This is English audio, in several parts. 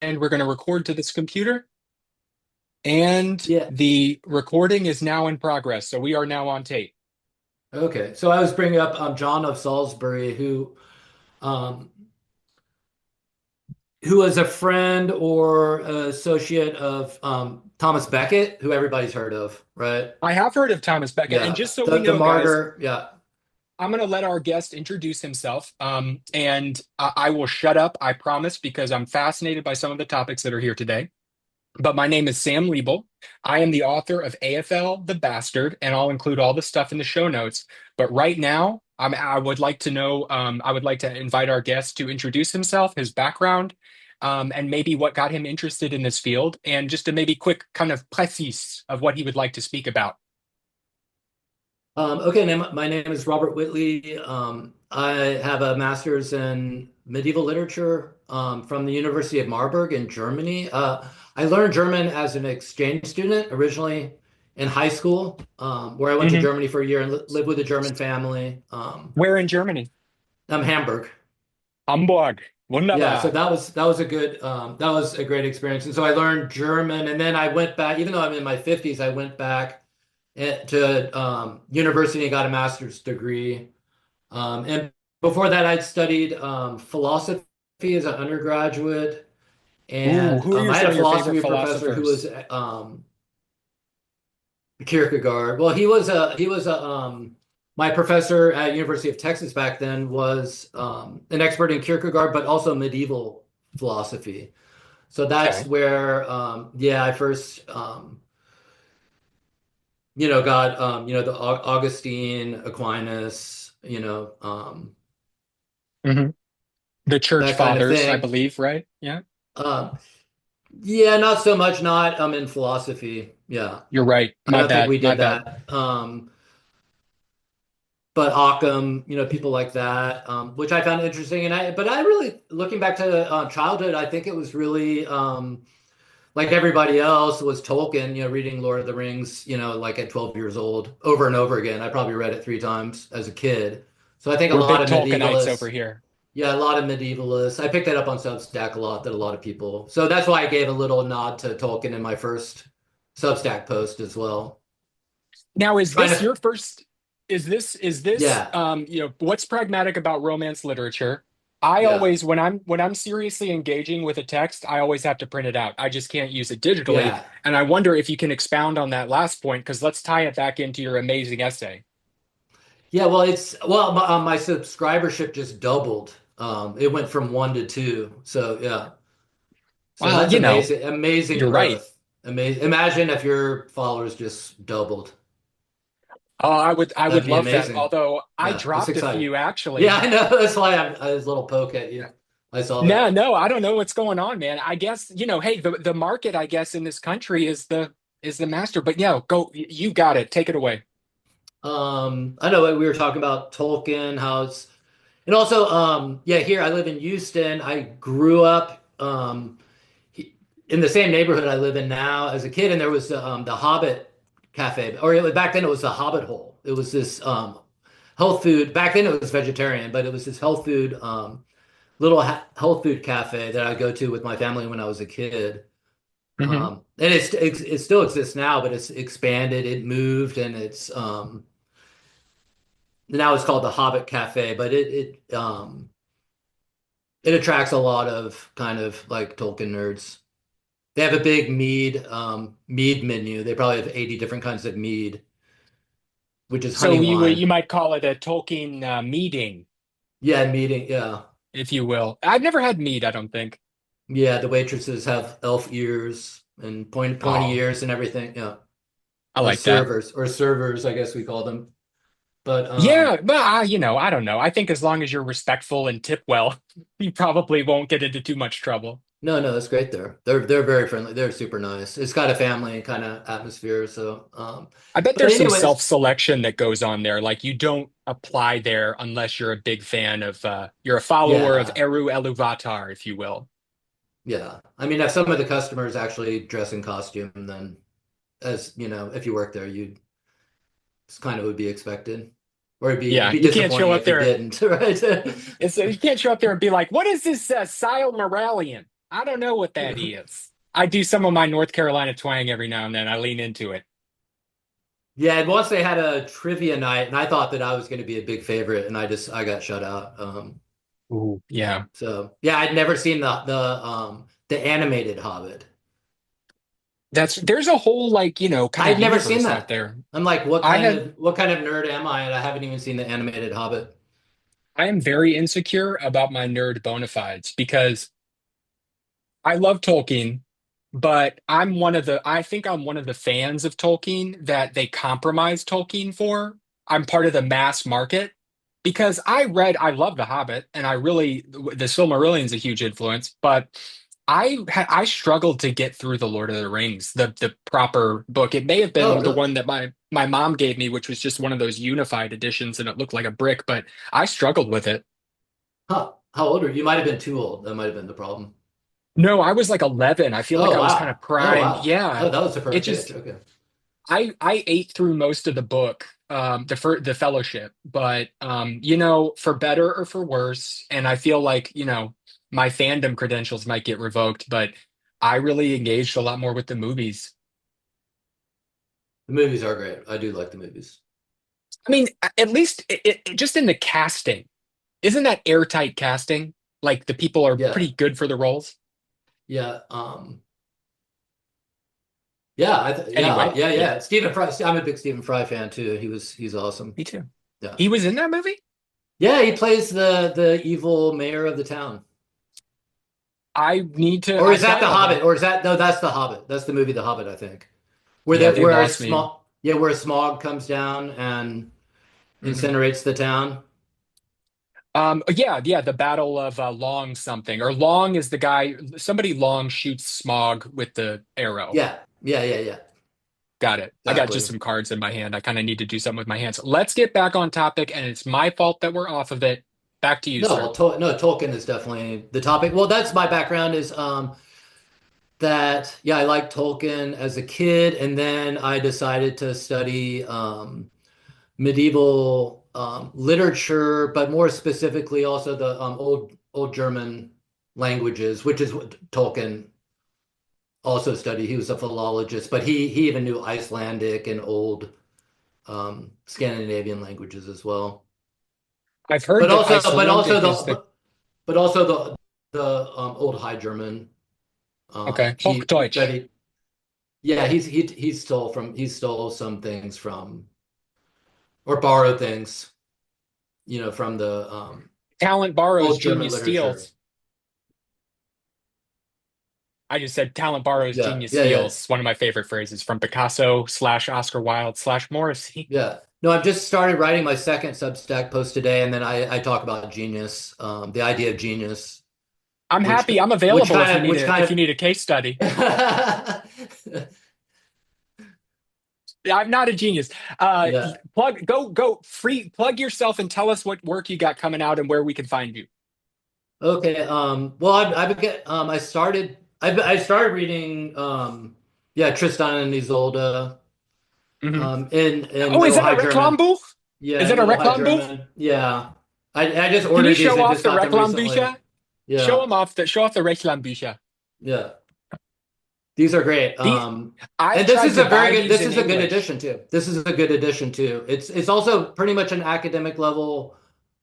And we're going to record to this computer. And Yeah. the recording is now in progress. So we are now on tape. Okay. So I was bringing up John of Salisbury, um, who was a friend or associate of Thomas Becket, who everybody's heard of, right? I have heard of Thomas Becket. And Yeah. just so we The know, guys, martyr. Yeah. I'm going to let our guest introduce himself. And I will shut up, I promise, because I'm fascinated by some of the topics that are here today. But my name is Sam Liebel. I am the author of AFL The Bastard, and I'll include all the stuff in the show notes. But right now, I would like to know, I would like to invite our guest to introduce himself, his background, and maybe what got him interested in this field, and just a maybe quick kind of précis of what he would like to speak about. Okay. My name is Robert Whitley. I have a master's in medieval literature from the University of Marburg in Germany. I learned German as an exchange student originally in high school, where I went to Mhm. Germany for a year and lived with a German family. Where in Germany? Hamburg. Hamburg. Yeah, so Wunderbar. that was a great experience. And so I learned German, and then I went back, even though I'm in my 50s, I went back to university and got a master's degree. And before that, I'd studied philosophy as an undergraduate, Ooh, and who are I had some a of your favorite philosophy professor who was philosophers? Kierkegaard. Well, he was a my professor at University of Texas back then was an expert in Kierkegaard, but also medieval philosophy. So that's Okay. where I first got the Augustine, Aquinas, Hmm. The Church that kind of Fathers, I thing. believe, right? Yeah. Um, yeah, not so much, not in philosophy. Yeah, You're right. I My don't think bad. we My did bad. that. But Occam, people like that, which I found interesting. But I really, looking back to childhood, I think it was really like everybody else was Tolkien, reading Lord of the Rings, like at 12 years old, over and over again. I probably read it 3 times as a kid. So I think a We're lot big of Tolkienites over medievalists, here. yeah, a lot of medievalists. I picked that up on Substack a lot, that a lot of people. So that's why I gave a little nod to Tolkien in my first Substack post as well. Now, is Trying this to, your first? Is this yeah, what's pragmatic about romance literature? I yeah, always when I'm seriously engaging with a text, I always have to print it out. I just can't use it digitally. yeah. And I wonder if you can expound on that last point, because let's tie it back into your amazing essay. Yeah, my subscribership just doubled. It went from one to two. So yeah, so Well, that's amazing, amazing you're right. growth. Amazing. Imagine if your followers just doubled. Oh, I would That'd be love that. amazing. Although I Yeah, it's dropped a exciting. few Yeah, actually. I know. That's why I was a little poke at you. I saw No, that. no, I don't know what's going on, man. I guess, hey, the market, I guess, in this country is the master. But yeah, go, you got it. Take it away. I know we were talking about Tolkien, how it's, and also, yeah, here I live in Houston. I grew up in the same neighborhood I live in now as a kid, and there was the Hobbit Cafe, or back then it was the Hobbit Hole. It was this health food. Back then it was vegetarian, but it was this health food little health food cafe that I go to with my family when I was a kid. Hmm. And it still exists now, but it's expanded, it moved, and it's now it's called the Hobbit Cafe. But it attracts a lot of kind of like Tolkien nerds. They have a big mead menu. They probably have 80 different kinds of mead, which is honey So you wine. might call it a Tolkien meeting, Yeah, meeting. Yeah, if you will. I've never had mead, I don't think. yeah. The waitresses have elf ears and pointy Oh, ears and everything. Yeah, I like that. or servers, I guess we call them. But Yeah, but I don't know. I think as long as you're respectful and tip well, you probably won't get into too much trouble. no, no, it's great there. They're very friendly. They're super nice. It's got a family kind of atmosphere. So, I bet but there's some anyways, self-selection that goes on there. Like you don't apply there unless you're a big fan of you're a follower of yeah, Eru Eluvatar, if you will. yeah. I mean, if some of the customers actually dress in costume, then as you know, if you work there, you it's kind of would be expected, or it'd Yeah, be you can't show disappointing up if you there. didn't, right? You can't show up there and be like, "What is this Sile Moralian?" I don't know what that is. I do some of my North Carolina twang every now and then. I lean into it. Yeah, and once they had a trivia night, and I thought that I was going to be a big favorite, and I got shut out. Ooh, yeah. So yeah, I'd never seen the animated Hobbit. There's a whole like, kind of I'd never seen universe out that. there. I'm like, I have what kind of nerd am I? And I haven't even seen the animated Hobbit. I am very insecure about my nerd bona fides because I love Tolkien, but I think I'm one of the fans of Tolkien that they compromise Tolkien for. I'm part of the mass market because I love The Hobbit and the Silmarillion's a huge influence, but I struggled to get through The Lord of the Rings, the proper book. It may have Oh, been the really? one that my mom gave me, which was just one of those unified editions and it looked like a brick, but I struggled with it. Huh. How old are you? You might have been too old. That might have been the problem. No, I was like 11. I feel like Oh, I was kind wow. of Oh, primed. wow. Yeah. Oh, that was the It perfect age. just Okay. I ate through most of the book, the Fellowship, but for better or for worse, and I feel like, my fandom credentials might get revoked, but I really engaged a lot more with the movies. The movies are great. I do like the movies. I mean, at least just in the casting, isn't that airtight casting? Like the people are Yeah. pretty good for the roles. Yeah. Yeah, Anyway, yeah, yeah. Stephen Fry. I'm a big Stephen Fry fan too. He's awesome. me too. Yeah. He was in that movie? Yeah, he plays the evil mayor of the town. Or is I've that got the to Hobbit? watch. Or is that no, that's the Hobbit. That's the movie The Hobbit, I think. Yeah, they Where a lost me. small yeah, where a smog comes down and Mhm. incinerates the town. Yeah, the Battle of Long something, or Long is the guy. Somebody Long shoots Smog with the arrow. Yeah. Yeah, yeah, yeah. Got it. I got just Exactly. some cards in my hand. I kind of need to do something with my hands. Let's get back on topic, and it's my fault that we're off of it. Back to you, No, sir. well, no, Tolkien is definitely the topic. Well, that's my background is that yeah, I liked Tolkien as a kid, and then I decided to study medieval literature, but more specifically also the old German languages, which is what Tolkien also studied. He was a philologist, but he even knew Icelandic and old Scandinavian languages as well. I've heard that But also Icelandic is the but also the old High German. okay. He Hochdeutsch. studied. Yeah, he stole some things from or borrowed things, from the Talent borrows, old German genius literature. steals. I just said talent borrows, Yeah, genius yeah, yeah, steals. One of my favorite phrases from Picasso slash Oscar Wilde slash Morrissey. yeah. No, I've just started writing my second Substack post today, and then I talk about genius, the idea of genius, I'm which happy. I'm available if you need which a kind if you need a case study. of I'm not a genius. Uh, yeah. go free, plug yourself and tell us what work you got coming out and where we can find you. Okay. Well, I started reading yeah, Tristan and Isolde Hmm. in Oh, is Middle that a High Reklam German. Buch? Yeah, Is in that a Middle High Reklam Buch? German. Yeah. I just Can you ordered these show and off just the got them Reklam recently. Bücher? Yeah. Show off the Reklam Bücher. Yeah. These are great. These I've tried to buy these This in is a good English. addition too. This is a good addition too. It's also pretty much an academic level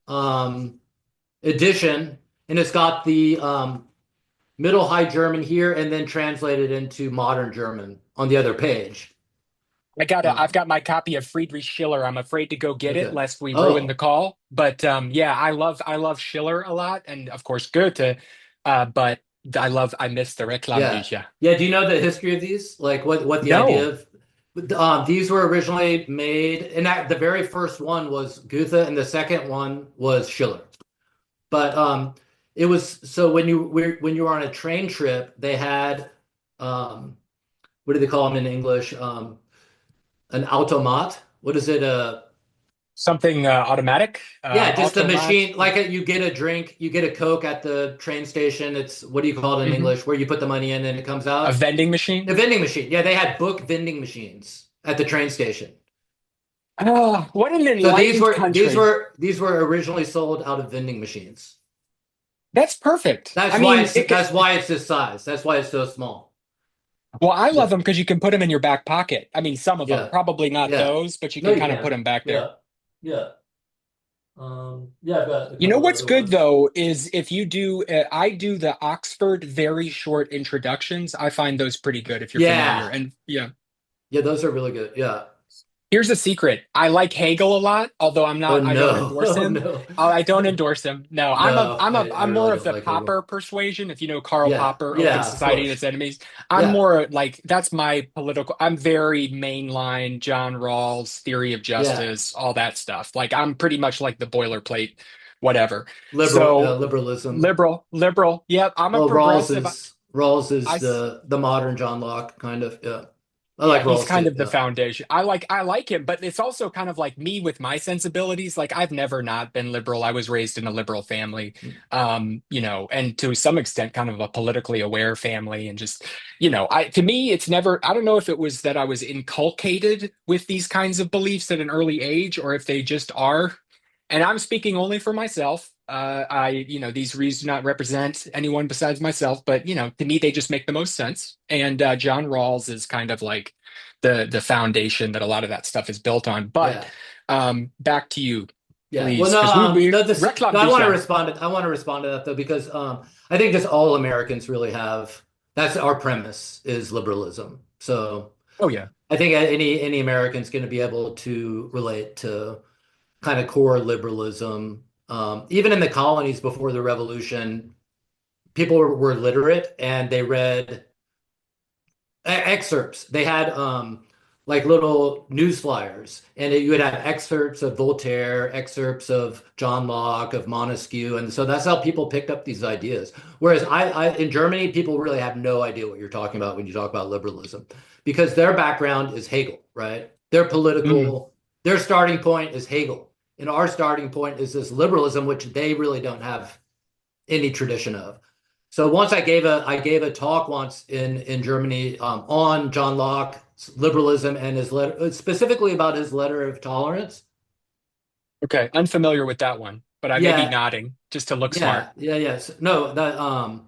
um edition, and it's got the Middle High German here and then translated into modern German on the other page. I've Um, got my copy of Friedrich Schiller. I'm afraid to go get it okay. lest we ruin the Oh, call. But yeah, I love Schiller a lot, and of course Goethe. But I miss the Reklam yeah. Bücher. Yeah, do you know the history of these? Like what the idea No. of these were originally made, and the very first one was Goethe, and the second one was Schiller. But it was so when you were on a train trip, they had what do they call them in English? An automat. What is it? Something automatic, Yeah, just a automat. machine. Like you get a drink, you get a Coke at the train station. It's what do you call it in Mhm. English? Where you put the money in and it comes A out. vending The machine. vending machine. Yeah, they had book vending machines at the train station. Oh, what an So enlightened country. these were originally sold out of vending machines. That's perfect. I mean, That's why it's this size. That's why it's so small. well, I love Yeah. them because you can put them in your back pocket. I mean, some of them, Yeah. probably not Yeah. those, but you No, can you kind of put can. them back there. Yeah. Yeah. Yeah, I've got a You know couple what's other good ones. though is if you do, I do the Oxford very short introductions. I find those pretty good if you're familiar. Yeah. And yeah. Yeah, those are really good. Yeah. Here's a secret. I like Hegel a lot, although Oh I don't no. endorse Oh him. no. I don't endorse him. No, No, I I'm really more of don't the like Hegel. Popper persuasion. If you know Karl Yeah. Popper, Open Yeah, of Society and course. its Enemies. I'm Yeah. more like, that's my political, I'm very mainline John Rawls, theory of Yeah. justice, all that stuff. Like I'm pretty much like the boilerplate, whatever. So Liberalism. liberal. Yep, I'm a Well, progressive. Rawls I is the modern John Locke kind of. Yeah. I Yeah, like he's Rawls kind too. of the Yeah. foundation. I like him, but it's also kind of like me with my sensibilities. Like I've never not been liberal. I was raised in a liberal family, and to some extent kind of a politically aware family and just, I to me it's never, I don't know if it was that I was inculcated with these kinds of beliefs at an early age or if they just are. And I'm speaking only for myself. These reads do not represent anyone besides myself, but to me, they just make the most sense. And John Rawls is kind of like the foundation that a lot of that stuff is built on. But Yeah. back to you, Yeah. Well, please, no, because we no, this, no, I want to Reklamdusha. respond to, I want to respond to that though, because, I think just all Americans really have, that's our premise is liberalism. So Oh yeah, I think any American's going to be able to relate to kind of core liberalism. Even in the colonies before the revolution, people were literate and they read excerpts. They had like little news flyers, and you would have excerpts of Voltaire, excerpts of John Locke, of Montesquieu, and so that's how people picked up these ideas. Whereas in Germany, people really have no idea what you're talking about when you talk about liberalism, because their background is Hegel, right? Mhm. Their starting point is Hegel, and our starting point is this liberalism, which they really don't have any tradition of. So once I gave a talk once in Germany on John Locke's liberalism and his letter, specifically about his letter of tolerance. Okay, unfamiliar with that one, but I may be Yeah, nodding just to look smart. yes. No, that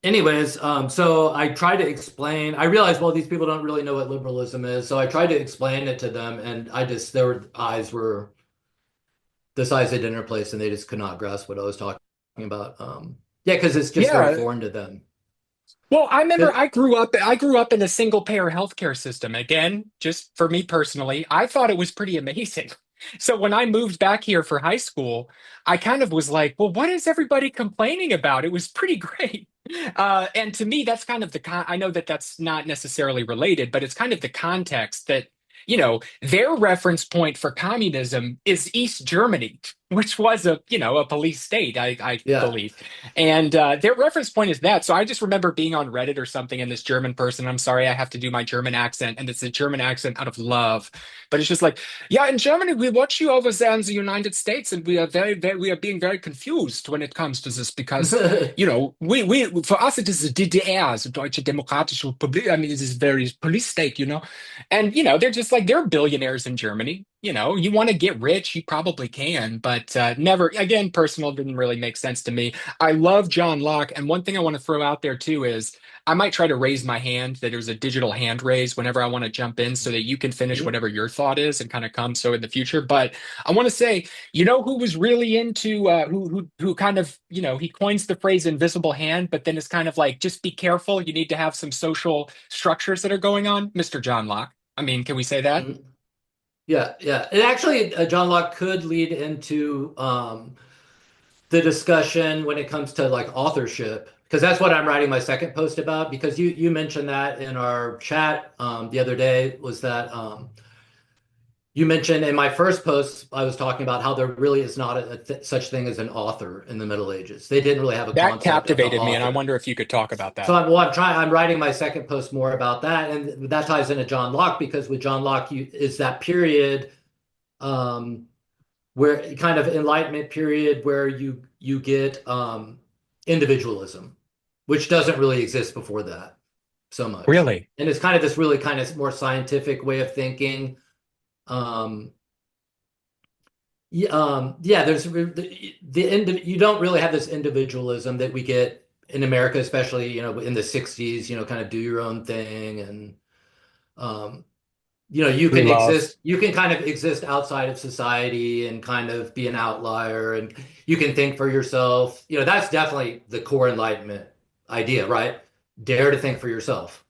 anyways, so I tried to explain. I realized, well, these people don't really know what liberalism is, so I tried to explain it to them, and their eyes were the size of dinner plates, and they just could not grasp what I was talking about. Yeah, because it's just very Yeah. foreign to them. Well, I remember 'Cause- I grew up in a single payer healthcare system. Again, just for me personally, I thought it was pretty amazing. So when I moved back here for high school, I kind of was like, well, what is everybody complaining about? It was pretty great. And to me, that's kind of I know that that's not necessarily related, but it's kind of the context that, their reference point for communism is East Germany, which was a police state, I yeah. believe. And their reference point is that. So I just remember being on Reddit or something, and this German person, I'm sorry, I have to do my German accent, and it's a German accent out of love. But it's just like, yeah, in Germany, we watch you over there in the United States, and we are we are being very confused when it comes to this because, for us, it is the DDR, the Deutsche Demokratische Republik. I mean, it is very police state, And, they're just like, they're billionaires in Germany. You want to get rich, you probably can, but never, again, personal didn't really make sense to me. I love John Locke. And one thing I want to throw out there too is I might try to raise my hand, that there's a digital hand raise whenever I want to jump in so that you can finish whatever your thought is and kind of come so in the future. But I want to say, who was really into who kind of, he coins the phrase invisible hand, but then it's kind of like, just be careful. You need to have some social structures that are going on. Mr. John Locke. I mean, can we say that? Yeah, yeah. And actually, John Locke could lead into the discussion when it comes to like authorship, because that's what I'm writing my second post about. Because you mentioned that in our chat the other day, was that you mentioned in my first post I was talking about how there really is not such thing as an author in the Middle Ages. They didn't really have a That concept of the captivated me, and I author. wonder if you could talk about So that. I'm writing my second post more about that, and that ties into John Locke because with John Locke, is that period um, where kind of Enlightenment period where you get individualism, which doesn't really exist before that so much, Really? and it's kind of this really kind of more scientific way of thinking. Um, Yeah, yeah, there's you don't really have this individualism that we get in America, especially, in the 60s, kind of do your own thing and um, Free love. you can kind of exist outside of society and kind of be an outlier and you can think for yourself. That's definitely the core Enlightenment idea, right? Dare to think for yourself,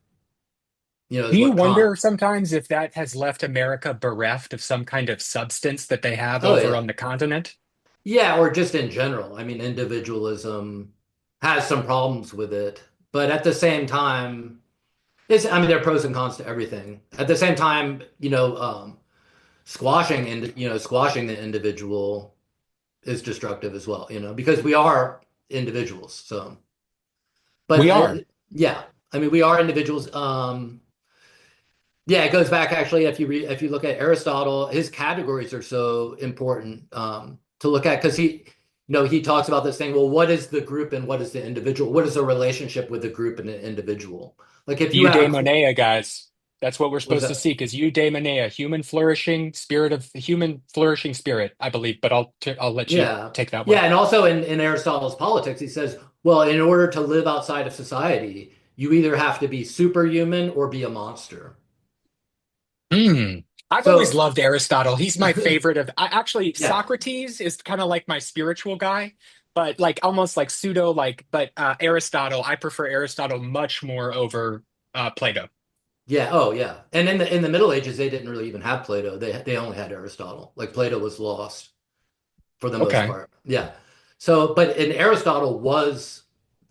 Do is you what Kant. wonder sometimes if that has left America bereft of some kind of substance that they have Oh over yeah. on the continent? Yeah, or just in general. I mean, individualism has some problems with it, but at the same time, I mean, there are pros and cons to everything. At the same time, squashing the individual is destructive as well, because we are individuals. So, but We are. yeah, I mean, we are individuals. Yeah, it goes back actually. If you look at Aristotle, his categories are so important to look at because he talks about this thing. Well, what is the group and what is the individual? What is the relationship with the group and the individual? Like if you have Eudaimonia, guys. That's what we're was supposed to that seek is eudaimonia, human flourishing spirit, I believe. But I'll let you yeah, take that one. yeah, and also in Aristotle's Politics, he says, well, in order to live outside of society, you either have to be superhuman or be a monster. Hmm. I've always So loved Aristotle. He's my favorite of actually yeah, Socrates is kind of like my spiritual guy, but like almost like pseudo like but Aristotle, I prefer Aristotle much more over Plato. yeah, oh yeah. And in the Middle Ages, they didn't really even have Plato. They only had Aristotle. Like Plato was lost for the most Okay. part. Yeah. So, but in Aristotle was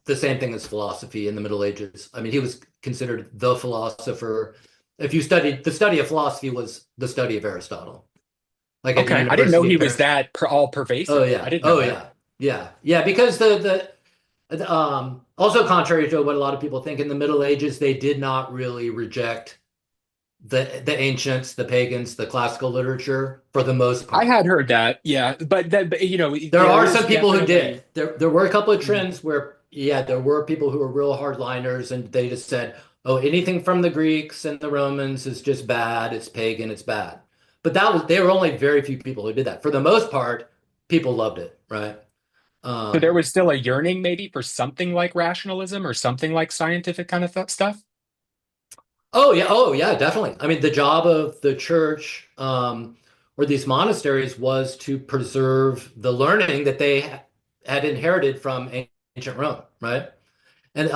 the same thing as philosophy in the Middle Ages. I mean, he was considered the philosopher. If you studied the study of philosophy was the study of Aristotle, like at the Okay. I didn't know University he of was Paris. that all Oh pervasive. I yeah. didn't know Oh that. yeah. Yeah. Yeah. Because also contrary to what a lot of people think, in the Middle Ages, they did not really reject the ancients, the pagans, the classical literature for the most I part. had heard that. Yeah, but There there are is some people who did. definitely There were a couple of Mhm. trends where, yeah, there were people who were real hardliners and they just said, oh, anything from the Greeks and the Romans is just bad, it's pagan, it's bad. But there were only very few people who did that. For the most part, people loved it, right? So there Um, was still a yearning maybe for something like rationalism or something like scientific kind of stuff. oh yeah, definitely. I mean, the job of the church, or these monasteries was to preserve the learning that they had inherited from ancient Rome, right? And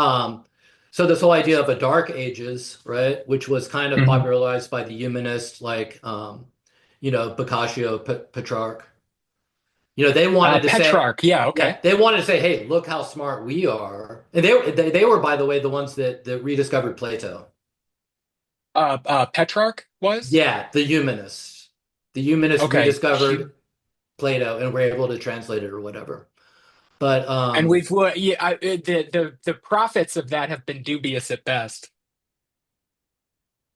so this whole idea of a dark ages, right, which was kind of Mhm. popularized by the humanists like Boccaccio, Petrarch. They wanted to say, Petrarch, yeah, yeah, okay. they wanted to say, hey, look how smart we are. And they were, by the way, the ones that rediscovered Plato. Petrarch was Yeah, the humanists. The humanists okay. rediscovered Plato and were able to translate it or whatever. But And yeah, the profits of that have been dubious at best.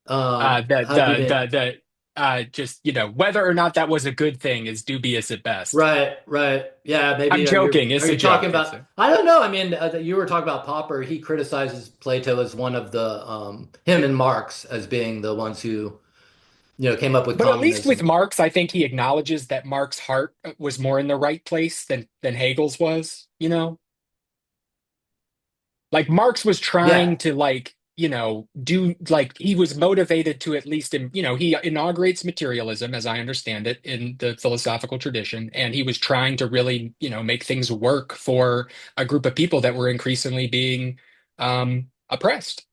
how do you mean? Just whether or not that was a good thing is dubious at best. Right, right. Yeah, I'm maybe joking. are It's a you talking joke. It's about a I don't know. I mean, you were talking about Popper. He criticizes Plato as one of the him and Marx as being the ones who, came up with But at least with communism. Marx, I think he acknowledges that Marx's heart was more in the right place than Hegel's was, Like Marx was Yeah. trying to do like he was motivated to at least he inaugurates materialism as I understand it in the philosophical tradition, and he was trying to really, make things work for a group of people that were increasingly being oppressed.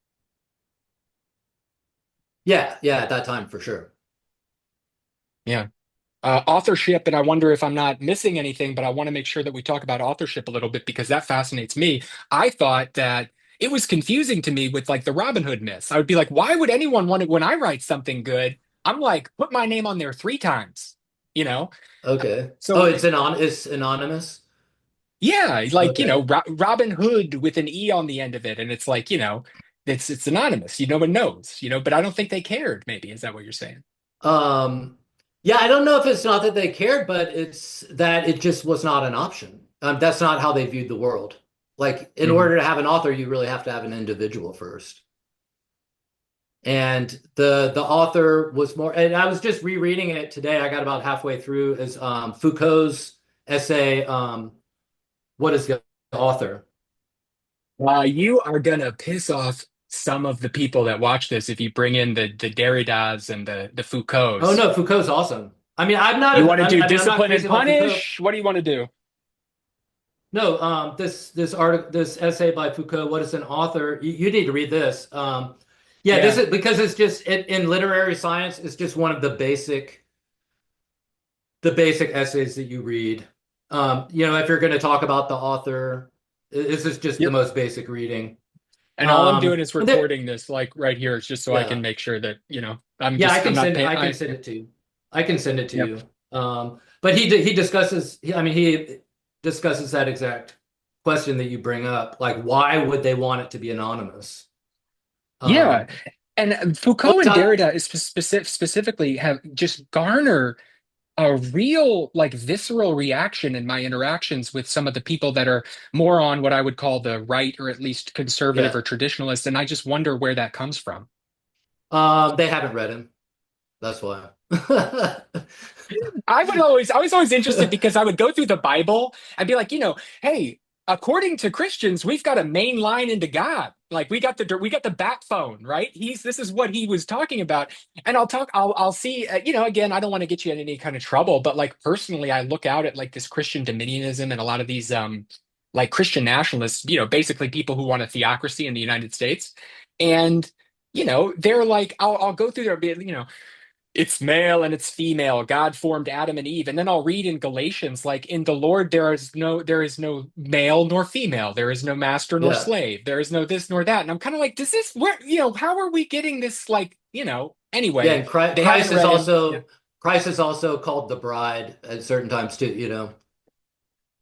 Yeah, yeah, at that time for sure. Yeah. Authorship, and I wonder if I'm not missing anything, but I want to make sure that we talk about authorship a little bit because that fascinates me. I thought that it was confusing to me with like the Robin Hood myths. I would be like, why would anyone want to, when I write something good, I'm like, put my name on there three times, you know? Okay. Oh, So it's anonymous. yeah, like, Okay. Robin Hood with an E on the end of it. And it's like, it's anonymous, no one knows, but I don't think they cared, maybe. Is that what you're saying? Um yeah, I don't know if it's not that they cared, but it's that it just was not an option. That's not how they viewed the world. Like in Hmm. order to have an author, you really have to have an individual first. And the author was more, and I was just rereading it today. I got about halfway through, is Foucault's essay, What is the Author? You are gonna piss off some of the people that watch this if you bring in the Derridas and the Oh Foucaults. no, Foucault's awesome. I mean, I'm not You want to do I mean, I'm not discipline and crazy about Foucault. punish? What do you want to do? No, this essay by Foucault, What is an Author? You need to read this. Yeah, this Yeah. is because it's just in literary science, it's just one of the basic essays that you read. If you're going to talk about the author, this is just the Yep. most basic reading. And all I'm doing is And there, recording this like right here. It's just so I can yeah, make sure that, I'm yeah, just I'm not paying I can send it to you. I can send it to yep. you. But he discusses. I mean, he discusses that exact question that you bring up. Like, why would they want it to be anonymous? Yeah. Um, And Foucault what and time? Derrida is specifically have just garner a real like visceral reaction in my interactions with some of the people that are more on what I would call the right or at least conservative Yeah. or traditionalist. And I just wonder where that comes from. They haven't read him. That's why. I was always interested because I would go through the Bible and be like, hey, according to Christians, we've got a main line into God. Like we got the bat phone, right? This is what he was talking about. And I'll see, again, I don't want to get you in any kind of trouble, but like personally, I look out at like this Christian dominionism and a lot of these like Christian nationalists, basically people who want a theocracy in the United States. And they're like, I'll go through there, it's male and it's female. God formed Adam and Eve. And then I'll read in Galatians, like in the Lord, there is no male nor female. There is no master nor Yeah. slave. There is no this nor that. And I'm kind of like, does this where, how are we getting this? Like, Yeah, anyway, and they haven't read him. Yeah. Christ is also called the bride at certain times too,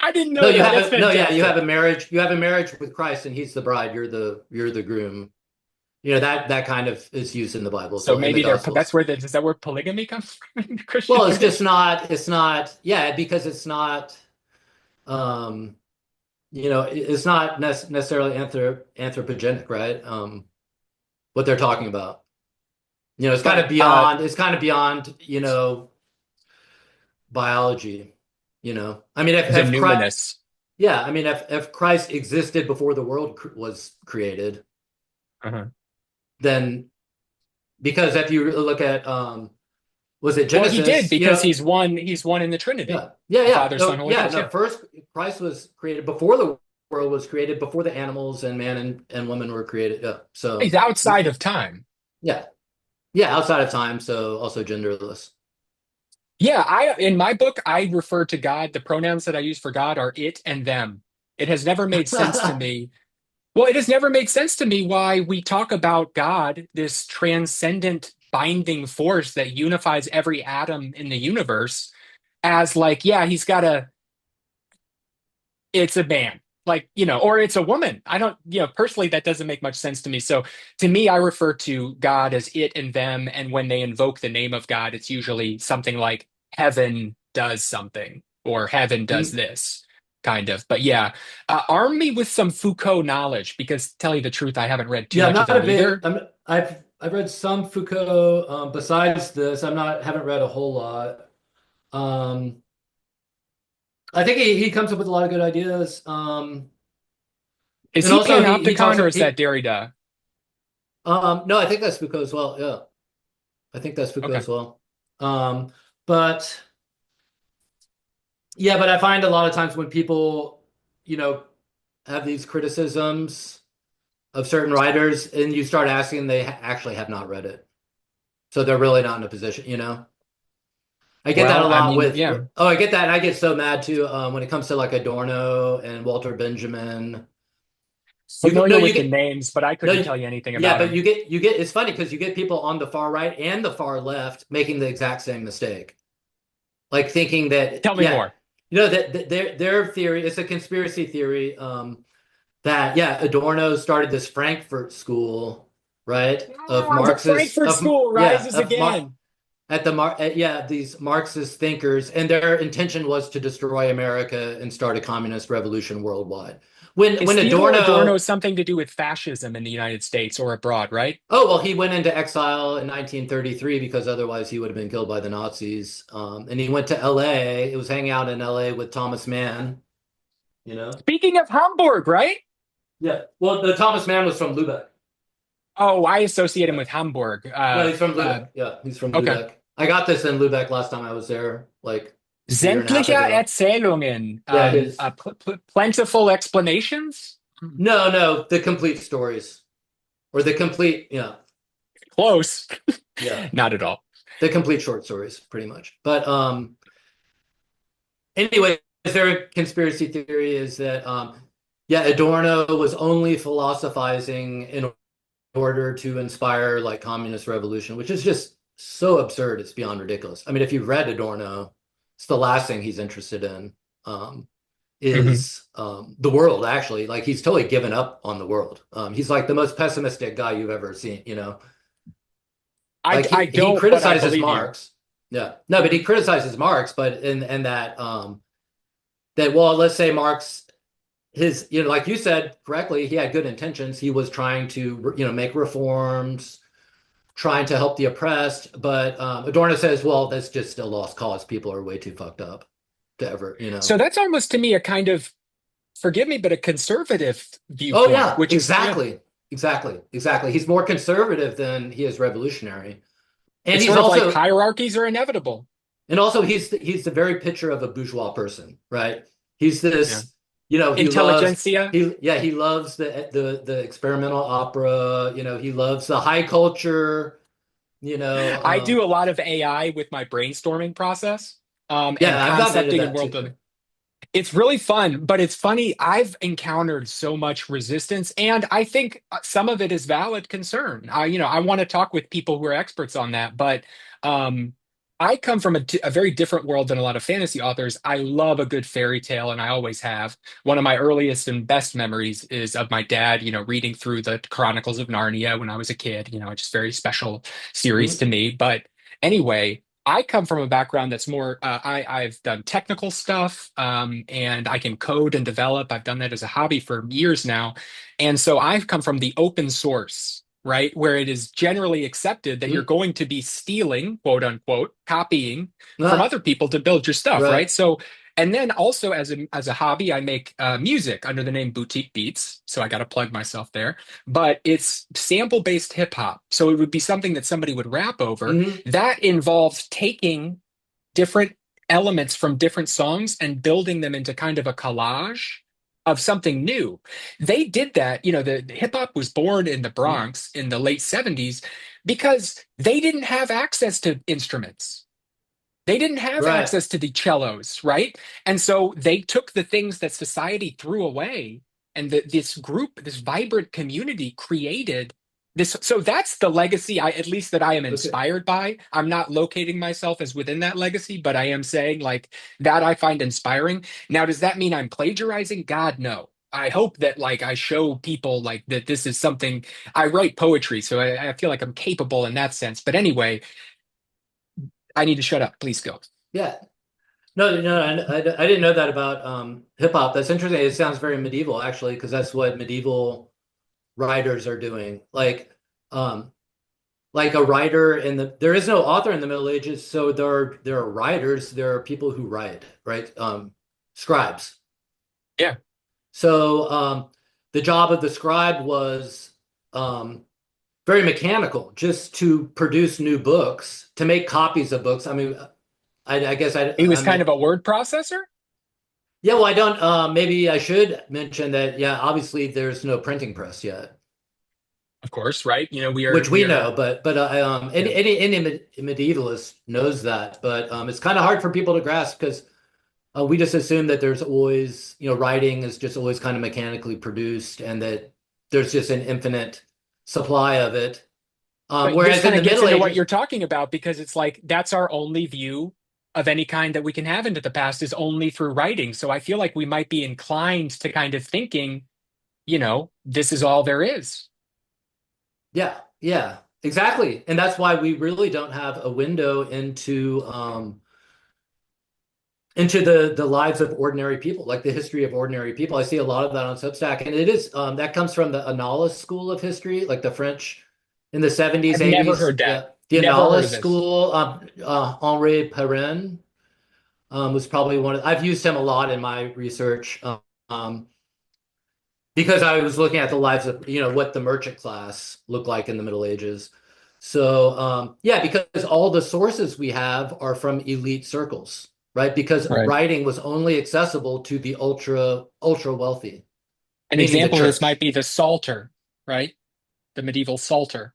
I didn't No, know that. That's you have fantastic. a marriage. You have a marriage with Christ, and He's the bride. You're the groom. That kind of is used in the Bible as So well, in the maybe Gospels. is that where polygamy comes from in Christian Well, it's just tradition? not. It's not. Yeah, because it's not. Um, it's not necessarily anthropogenic, right? What they're talking about. It's kind of But beyond. It's kind of beyond. Biology. I mean, the if Christ. numinous. Yeah, I mean, if Christ existed before the world was created, Uh-huh. then because if you look at was it Well, he did Genesis? because he's one in the Trinity. Yeah, yeah, The yeah. Father, Son, No, Holy yeah, Ghost. no. Yeah. First, Christ was created before the world was created, before the animals and man and woman were created. Yeah. He's So, outside of time. yeah, yeah, outside of time, so also genderless. Yeah, I in my book I refer to God, the pronouns that I use for God are it and them. It has never made sense to me. Well, it has never made sense to me why we talk about God, this transcendent binding force that unifies every atom in the universe, as like, yeah, it's a man. Like, or it's a woman. I don't, personally, that doesn't make much sense to me. So to me, I refer to God as it and them. And when they invoke the name of God, it's usually something like heaven does something or heaven does Mm, this kind of. But yeah, arm me with some Foucault knowledge because tell you the truth, I haven't read too yeah, I'm much of not a them big. either. I've read some Foucault. Besides this, haven't read a whole lot. Um, I think he comes up with a lot of good ideas. Is And he also he panopticon talks or about is that he Derrida? no, I think that's Foucault as well. Yeah, I think that's Foucault Okay. as well. But yeah, but I find a lot of times when people, you know, have these criticisms of certain writers, and you start asking, they actually have not read it, so they're really not in a position. I get that Well, a I lot mean, with. yeah. Oh, I get that, and I get so mad too when it comes to like Adorno and Walter Benjamin. You get no, Familiar you with the get names, but I no, couldn't tell you anything yeah, about but them. you get. It's funny because you get people on the far right and the far left making the exact same mistake, like thinking that Tell me yeah, more. that their theory, it's a conspiracy theory, that yeah, Adorno started this Frankfurt school, right, of Ah, the Marxists Frankfurt of School yeah rises of Mar again. at the Mar yeah, these Marxist thinkers, and their intention was to destroy America and start a communist revolution worldwide, Is When Theodore Adorno Adorno, something to do with fascism in the United States or abroad, right? oh well, he went into exile in 1933 because otherwise he would have been killed by the Nazis. And he went to L.A. It was hanging out in L.A. with Thomas Mann, you know. Speaking of Hamburg, right? Yeah. Well, the Thomas Mann was from Lubeck. Oh, I associate him Yeah. with Hamburg. No, he's from Lubeck. Yeah, he's from Okay. Lubeck. I got this in Lubeck last time I was there, like a year and a half Sämtliche ago. Erzählungen, Yeah, his plentiful explanations. no, no, the complete stories or the complete, yeah, Close. yeah, Not at all. the complete short stories, pretty much. But anyway, their conspiracy theory is that yeah, Adorno was only philosophizing in order to inspire like communist revolution, which is just so absurd. It's beyond ridiculous. I mean, if you've read Adorno, it's the last thing he's interested in. Mhm. Is the world actually like he's totally given up on the world. He's like the most pessimistic guy you've ever seen, you know. Like I he don't, but I criticizes believe you. Marx. Yeah. No, but he criticizes Marx, but in that that well, let's say Marx his you know like you said correctly, he had good intentions. He was trying to make reforms, trying to help the oppressed, but Adorno says, well, that's just a lost cause. People are way too fucked up to ever, you So know. that's almost to me a kind of, forgive me, but a conservative Oh viewpoint, yeah, which is, yeah, exactly. Exactly. Exactly. He's more conservative than he is revolutionary. And it's he's sort of like also hierarchies are inevitable. he's the very picture of a bourgeois person, right? He's Yeah. this, he loves Intelligentsia. he loves the experimental opera, he loves the high culture, you know. I do a lot of AI with my brainstorming process, and Yeah, I've gotten into concepting and that world too. building. It's really fun, but it's funny. I've encountered so much resistance, and I think some of it is valid concern. I want to talk with people who are experts on that, but um, I come from a very different world than a lot of fantasy authors. I love a good fairy tale, and I always have. One of my earliest and best memories is of my dad, reading through the Chronicles of Narnia when I was a kid. Just very special series to Mhm. me. But anyway. I come from a background that's more, I've done technical stuff, and I can code and develop. I've done that as a hobby for years now. And so I've come from the open source, right? Where it is generally accepted that you're Mhm. going to be stealing, quote unquote, copying from Ah, other people to build your stuff, right? right. So, and then also as a hobby, I make music under the name Boutique Beats. So I got to plug myself there, but it's sample based hip hop. So it would be something that somebody would rap over Hmm. that involves taking different elements from different songs and building them into kind of a collage of something new. They did that, the hip hop was born in the Hmm. Bronx in the late 70s because they didn't have access to instruments. They didn't have Right. access to the cellos, right? And so they took the things that society threw away, and this group, this vibrant community created this. So that's the legacy, at least that I am Okay. inspired by. I'm not locating myself as within that legacy, but I am saying like that I find inspiring. Now, does that mean I'm plagiarizing? God, no. I hope that like I show people like that this is something. I write poetry, so I feel like I'm capable in that sense. But anyway, I need to shut up. Please go. Yeah. No, no, I didn't know that about hip hop. That's interesting. It sounds very medieval actually, because that's what medieval writers are doing. Like a writer there is no author in the Middle Ages, so there are writers, there are people who write, right? Scribes. Yeah. So the job of the scribe was um very mechanical, just to produce new books, to make copies of books. I mean, I guess He was I kind mean, of a word processor, yeah, well, I don't, maybe I should mention that, yeah, obviously there's no printing press yet, of course, right? We are which we we are know, but yeah. any medievalist knows that, but it's kind of hard for people to grasp because we just assume that there's always, writing is just always kind of mechanically produced and that there's just an infinite supply of it. But this Whereas in kind the of gets Middle into what Ages, you're talking about because it's like that's our only view of any kind that we can have into the past is only through writing. So I feel like we might be inclined to kind of thinking, this is all there is. yeah, yeah, exactly. And that's why we really don't have a window into into the lives of ordinary people, like the history of ordinary people. I see a lot of that on Substack, and it is that comes from the Annales school of history, like the French in the 70s, I've never 80s. heard that. Yeah, the Never heard of Annales this. school. Henri Perrin was probably one of. I've used him a lot in my research um, because I was looking at the lives of what the merchant class looked like in the Middle Ages. So yeah, because all the sources we have are from elite circles, right? Because Right. writing was only accessible to the ultra wealthy, An meaning the example of this might church. be the Psalter, right? The medieval Psalter.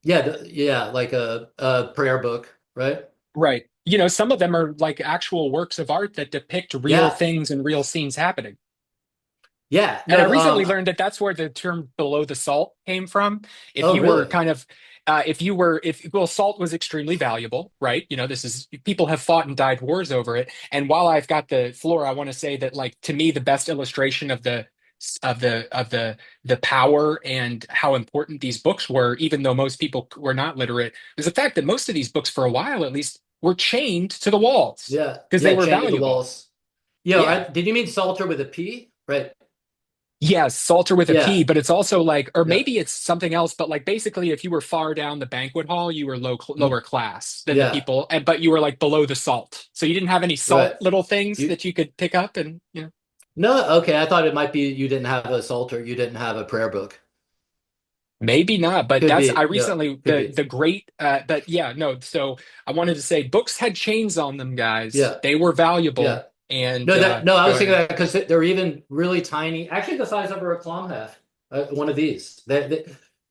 Yeah, yeah, like a prayer book, right? Right. Some of them are like actual works of art that depict real Yeah, things and real scenes happening. yeah. And I No, recently learned that that's where the term below the salt came from. If oh, you were really? kind of, if you were, if, well, salt was extremely valuable, right? This is, people have fought and died wars over it. And while I've got the floor, I want to say that, like, to me, the best illustration of the power and how important these books were, even though most people were not literate, was the fact that most of these books, for a while at least, were chained to the walls Yeah, because they yeah. were Chained to the valuable. walls. Yeah, Yeah. did you mean Salter with a P? Right. Yes, Salter with a Yeah, P, but it's also like, or yeah, maybe it's something else, but like basically, if you were far down the banquet hall, you were mm, lower class than the yeah. people, but you were like below the salt. So you didn't have any salt Right. little things You that you could pick up and, No, okay. I thought it might be you didn't have a Psalter, you didn't have a prayer book. maybe not. But Could that's, I be. Yeah, recently, could the be. the great, but yeah, no. So I wanted to say books had chains on them, guys. Yeah, They were yeah. valuable. And No, I go was thinking ahead. that because they're even really tiny, actually the size of a reclam hat. One of these.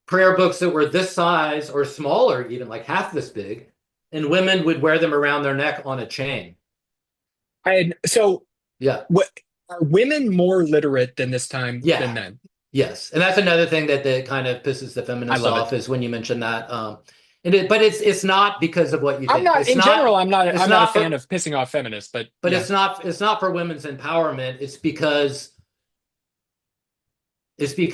Prayer books that were this size or smaller, even like half this big, and women would wear them around their neck on a chain. So Yeah, what, are women more literate than this time than yeah, men? yes. And that's another thing that kind of pisses the I feminists love it. off is when you mention that. But it's not because of what you I'm think. not, in general, It's I'm not a not fan for of pissing off feminists, but but yeah. it's not for women's empowerment. It's because I think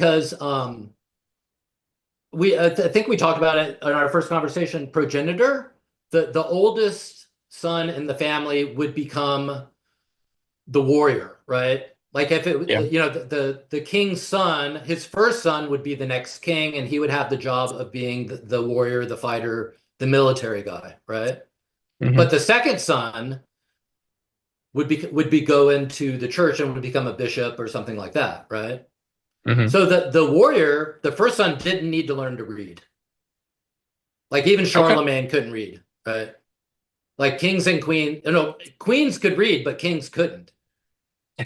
we talked about it in our first conversation. Progenitor, the oldest son in the family would become the warrior, right? Like if Yeah. the king's son, his first son would be the next king, and he would have the job of being the warrior, the fighter, the military guy, right? Hmm. But the second son would be go into the church and would become a bishop or something like that, right? Hmm. So the warrior, the first son didn't need to learn to read. Like even Okay. Charlemagne couldn't read, right? Like kings and queen, queens could read, but kings couldn't,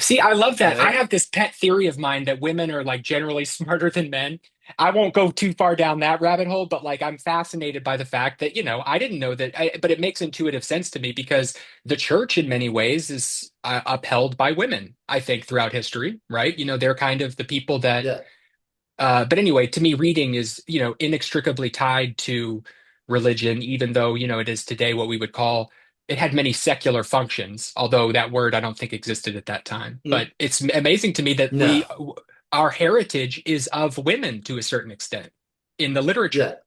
See, I love that. I right? have this pet theory of mine that women are like generally smarter than men. I won't go too far down that rabbit hole, but like I'm fascinated by the fact that, I didn't know that, but it makes intuitive sense to me because the church in many ways is upheld by women, I think, throughout history, right? They're kind of the people that, Yeah, but anyway, to me, reading is, inextricably tied to religion, even though, it is today what we would call, it had many secular functions, although that word I don't think existed at that time. But it's amazing to me that no, our heritage is of women to a certain extent in the literature.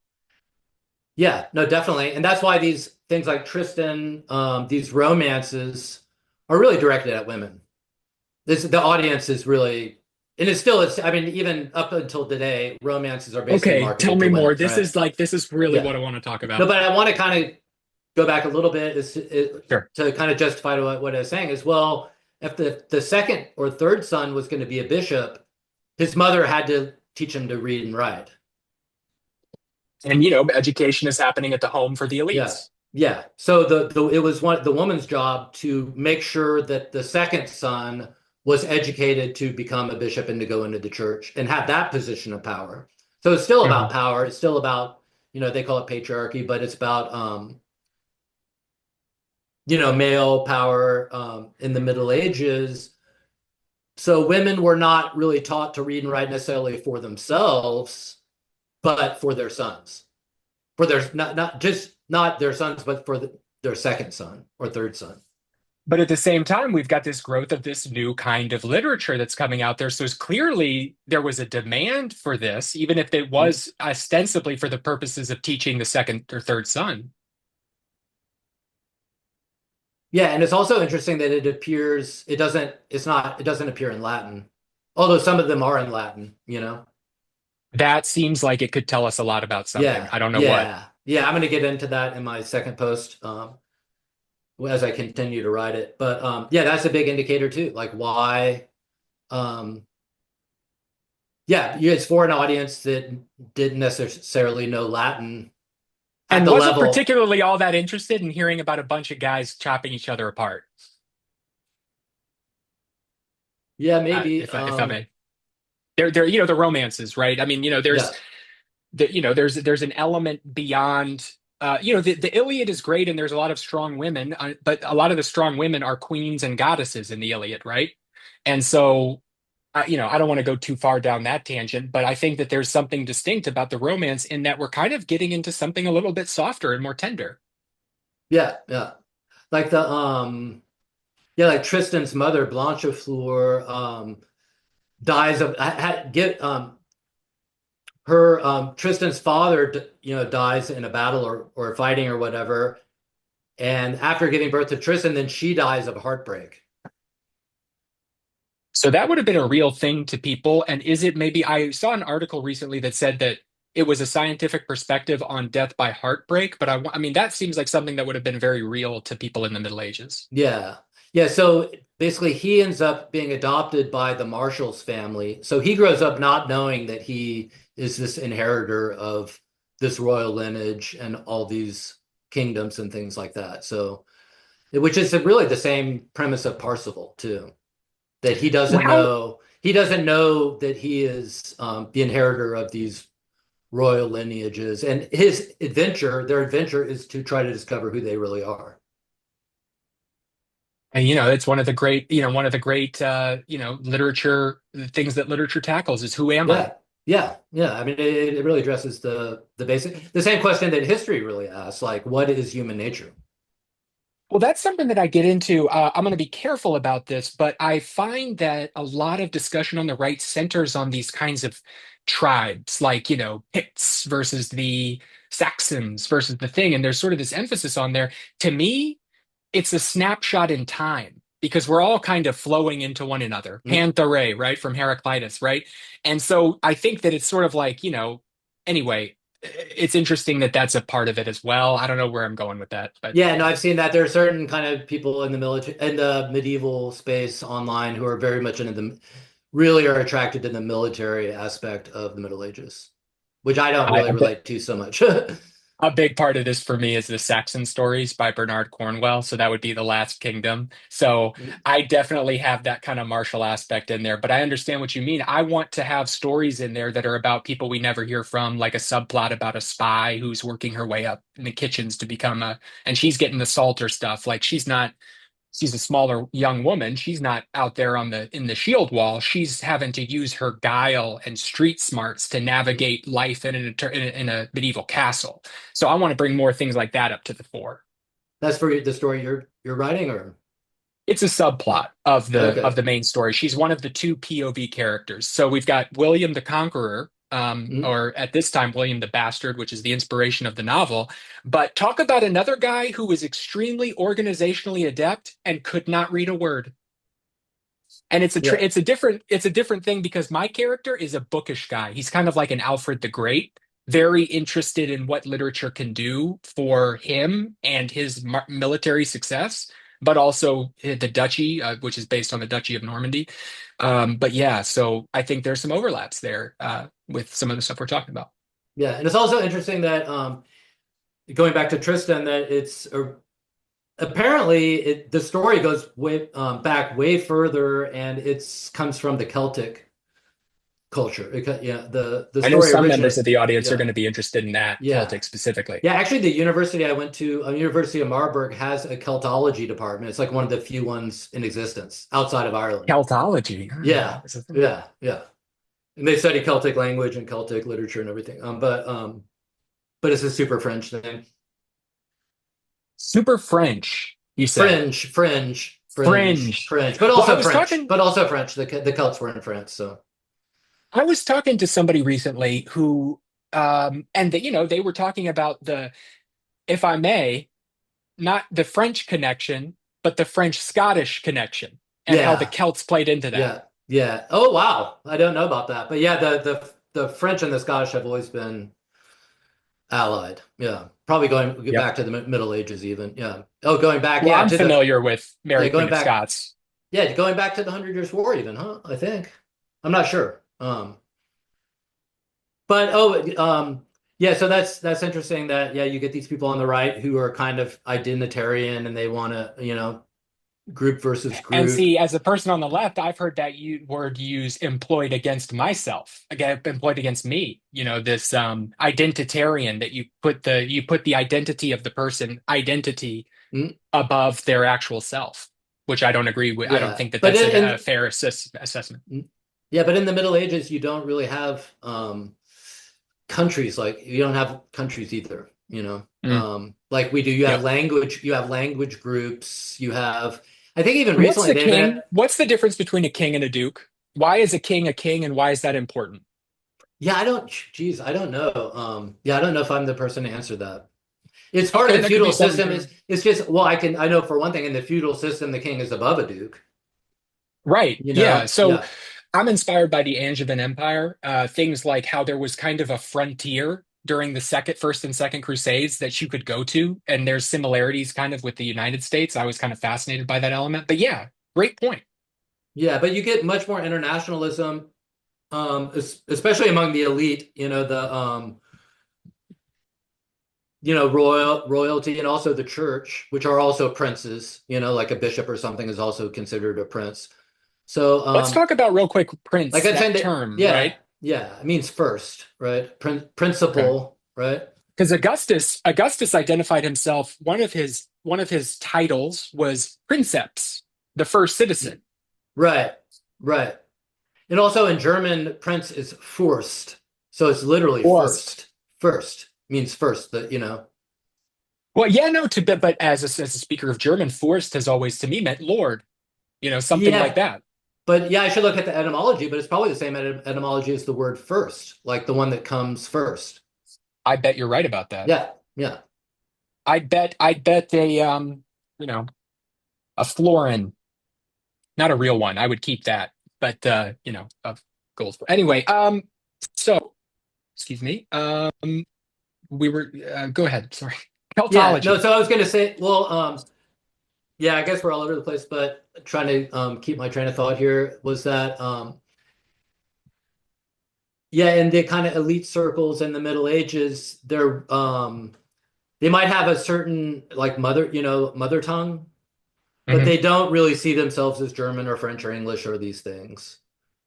yeah, yeah, no, definitely, and that's why these things like Tristan, these romances, are really directed at women. The audience is really, and it's. I mean, even up until today, romances are basically Okay, tell marketed me to more. women, This right? is like, this is really Yeah. what I want to talk No, about. but I want to kind of go back a little bit Sure. to kind of justify what I was saying as well. If the second or third son was going to be a bishop, his mother had to teach him to read and write. And, education is happening at the home for the Yeah, elites. yeah. So it was the woman's job to make sure that the second son was educated to become a bishop and to go into the church and have that position of power. So it's still about Mhm. power. It's still about, they call it patriarchy, but it's about male power in the Middle Ages. So women were not really taught to read and write necessarily for themselves, but for their sons. For their not just not their sons, but for their second son or third son. But at the same time, we've got this growth of this new kind of literature that's coming out there. So it's clearly there was a demand for this, even if it was ostensibly for the purposes of teaching the second or third son. Yeah, and it's also interesting that it doesn't appear in Latin. Although some of them are in Latin, you know? That seems like it could tell us a lot about something. Yeah, I don't know what. yeah. Yeah, I'm gonna get into that in my second post, as I continue to write it. But yeah, that's a big indicator too. Like why um it's for an audience that didn't necessarily know Latin at And the wasn't level. particularly all that interested in hearing about a bunch of guys chopping each other apart. Yeah, maybe. If I may, there, the romances, right? I mean, there's Yeah. there's an element beyond. The Iliad is great, and there's a lot of strong women, but a lot of the strong women are queens and goddesses in the Iliad, right? And so, I don't want to go too far down that tangent, but I think that there's something distinct about the romance in that we're kind of getting into something a little bit softer and more tender. Yeah, yeah. Like the like Tristan's mother, Blanchefleur, dies of get her Tristan's father, dies in a battle or fighting or whatever. And after giving birth to Tristan, then she dies of heartbreak. So that would have been a real thing to people. And is it maybe I saw an article recently that said that it was a scientific perspective on death by heartbreak, but I mean, that seems like something that would have been very real to people in the Middle Ages. Yeah. Yeah. So basically, he ends up being adopted by the Marshalls family. So he grows up not knowing that he is this inheritor of this royal lineage and all these kingdoms and things like that. So, which is really the same premise of Parsifal, too, that Wow. he doesn't know that he is the inheritor of these royal lineages. And their adventure is to try to discover who they really are. And it's one of the great literature things that literature tackles is who am I? Yeah, yeah, yeah. I mean, it really addresses the same question that history really asks, like, what is human nature? Well, that's something that I get into. I'm going to be careful about this, but I find that a lot of discussion on the right centers on these kinds of tribes, like, Picts versus the Saxons versus the thing. And there's sort of this emphasis on there. To me, it's a snapshot in time because we're all kind of flowing into one another. Mm. Panthera, right, from Heraclitus, right? And so I think that it's sort of like, anyway, it's interesting that that's a part of it as well. I don't know where I'm going with that, but. Yeah, no, I've seen that. There are certain kind of people in the military, in the medieval space online who are very much into really are attracted to the military aspect of the Middle Ages, which I don't I, really a, bi- relate to so much. a big part of this for me is the Saxon stories by Bernard Cornwell. So that would be The Last Kingdom. So I definitely have that kind of martial aspect in there, but I understand what you mean. I want to have stories in there that are about people we never hear from, like a subplot about a spy who's working her way up in the kitchens to become and she's getting the salter stuff. Like she's a smaller young woman. She's not out there in the shield wall. She's having to use her guile and street smarts to navigate life in a medieval castle. So I want to bring more things like that up to the fore. That's for the story you're writing, or It's a subplot of okay. the main story. She's one of the two POV characters. So we've got William the Conqueror, Mm. or at this time William the Bastard, which is the inspiration of the novel. But talk about another guy who was extremely organizationally adept and could not read a word. And Yeah. it's a different thing because my character is a bookish guy. He's kind of like an Alfred the Great, very interested in what literature can do for him and his military success, but also the duchy, which is based on the Duchy of Normandy. But yeah, so I think there's some overlaps there with some of the stuff we're talking about. Yeah, and it's also interesting that going back to Tristan, that apparently the story goes back way further, and it's comes from the Celtic culture. Yeah, the I know story some members of originates. the audience are Yeah, going to be interested in that, yeah, Celtic specifically. yeah. Actually, the university I went to, University of Marburg, has a Celtology department. It's like one of the few ones in existence outside of Ireland. Celtology. I didn't know Yeah, that was a thing. yeah, yeah. And they study Celtic language and Celtic literature and everything. But it's a super French thing. Super French, you said. Fringe, fringe, fringe, Fringe. fringe, but Well, also French, but also French. The Celts were in France, so I was talking to somebody recently who, and they were talking about if I may, not the French connection, but the French-Scottish connection and how the Yeah, Celts played into that. yeah, yeah. Oh wow, I don't know about that, but yeah, the French and the Scottish have always been allied. Yeah, probably going Yep. back to the Middle Ages even. Yeah. Oh, going back, Well, yeah, I'm to the familiar with yeah, Mary Queen going of back, Scots. yeah, going back to the Hundred Years' War even, huh? I think. I'm not sure. But yeah, so that's interesting that yeah, you get these people on the right who are kind of identitarian and they want to, group versus And group. see, as a person on the left, I've heard that word used employed against myself, again, employed against me. This identitarian that you put the identity of the person identity Mm, above their actual self, which I don't agree with. I don't yeah. think that But that's a fair assessment. yeah, but in the Middle Ages you don't really have countries like you don't have countries either, Mm, like we do. yep. You have language groups, you have I think even What's recently the they've king? been What's the difference between a king and a duke? Why is a king, and why is that important? yeah, I don't know. Yeah, I don't know if I'm the person to answer that. It's part of Okay, the that could be feudal something system. to. It's just well, I know for one thing in the feudal system the king is above a duke. Right. Yeah. So Yeah. I'm inspired by the Angevin Empire. Things like how there was kind of a frontier during the first and second crusades that you could go to, and there's similarities kind of with the United States. I was kind of fascinated by that element. But yeah, great point. Yeah, but you get much more internationalism, especially among the elite. Royalty and also the church, which are also princes. Like a bishop or something is also considered a prince. So, Let's talk about real quick like Prince, I'm saying that that, term, yeah, right? yeah, it means first, right? Okay. Principle, right? Because Augustus identified himself, one of his titles was princeps, the first citizen. Right, right. And also in German, Prince is Fürst. So it's literally Forced. first. First means first, Well, yeah, no, but as a speaker of German, Forst has always to me meant Lord, something like Yeah. that. But yeah, I should look at the etymology, but it's probably the same etymology as the word first, like the one that comes first. I bet you're right about that. Yeah. Yeah. I'd bet you know, a florin, not a real one. I would keep that, but of gold. Anyway, so excuse me. We were go ahead. Sorry. Yeah. No, Keltology. so I was going to say, well, yeah, I guess we're all over the place, but trying to keep my train of thought here was that, yeah, in the kind of elite circles in the Middle Ages, they might have a certain like mother tongue, but Mhm. they don't really see themselves as German or French or English or these things.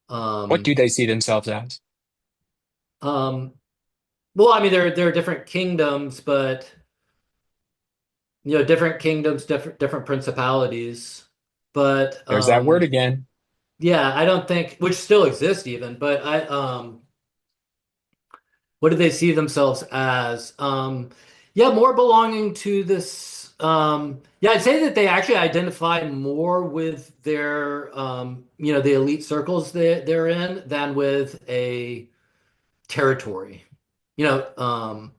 What Um, do they see themselves as? um, well, I mean, there are different kingdoms, but different kingdoms, different principalities. But There's that word again. yeah, I don't think which still exist even, but what do they see themselves as? Yeah, more belonging to this. Yeah, I'd say that they actually identify more with the elite circles they're in than with a territory. You know, um,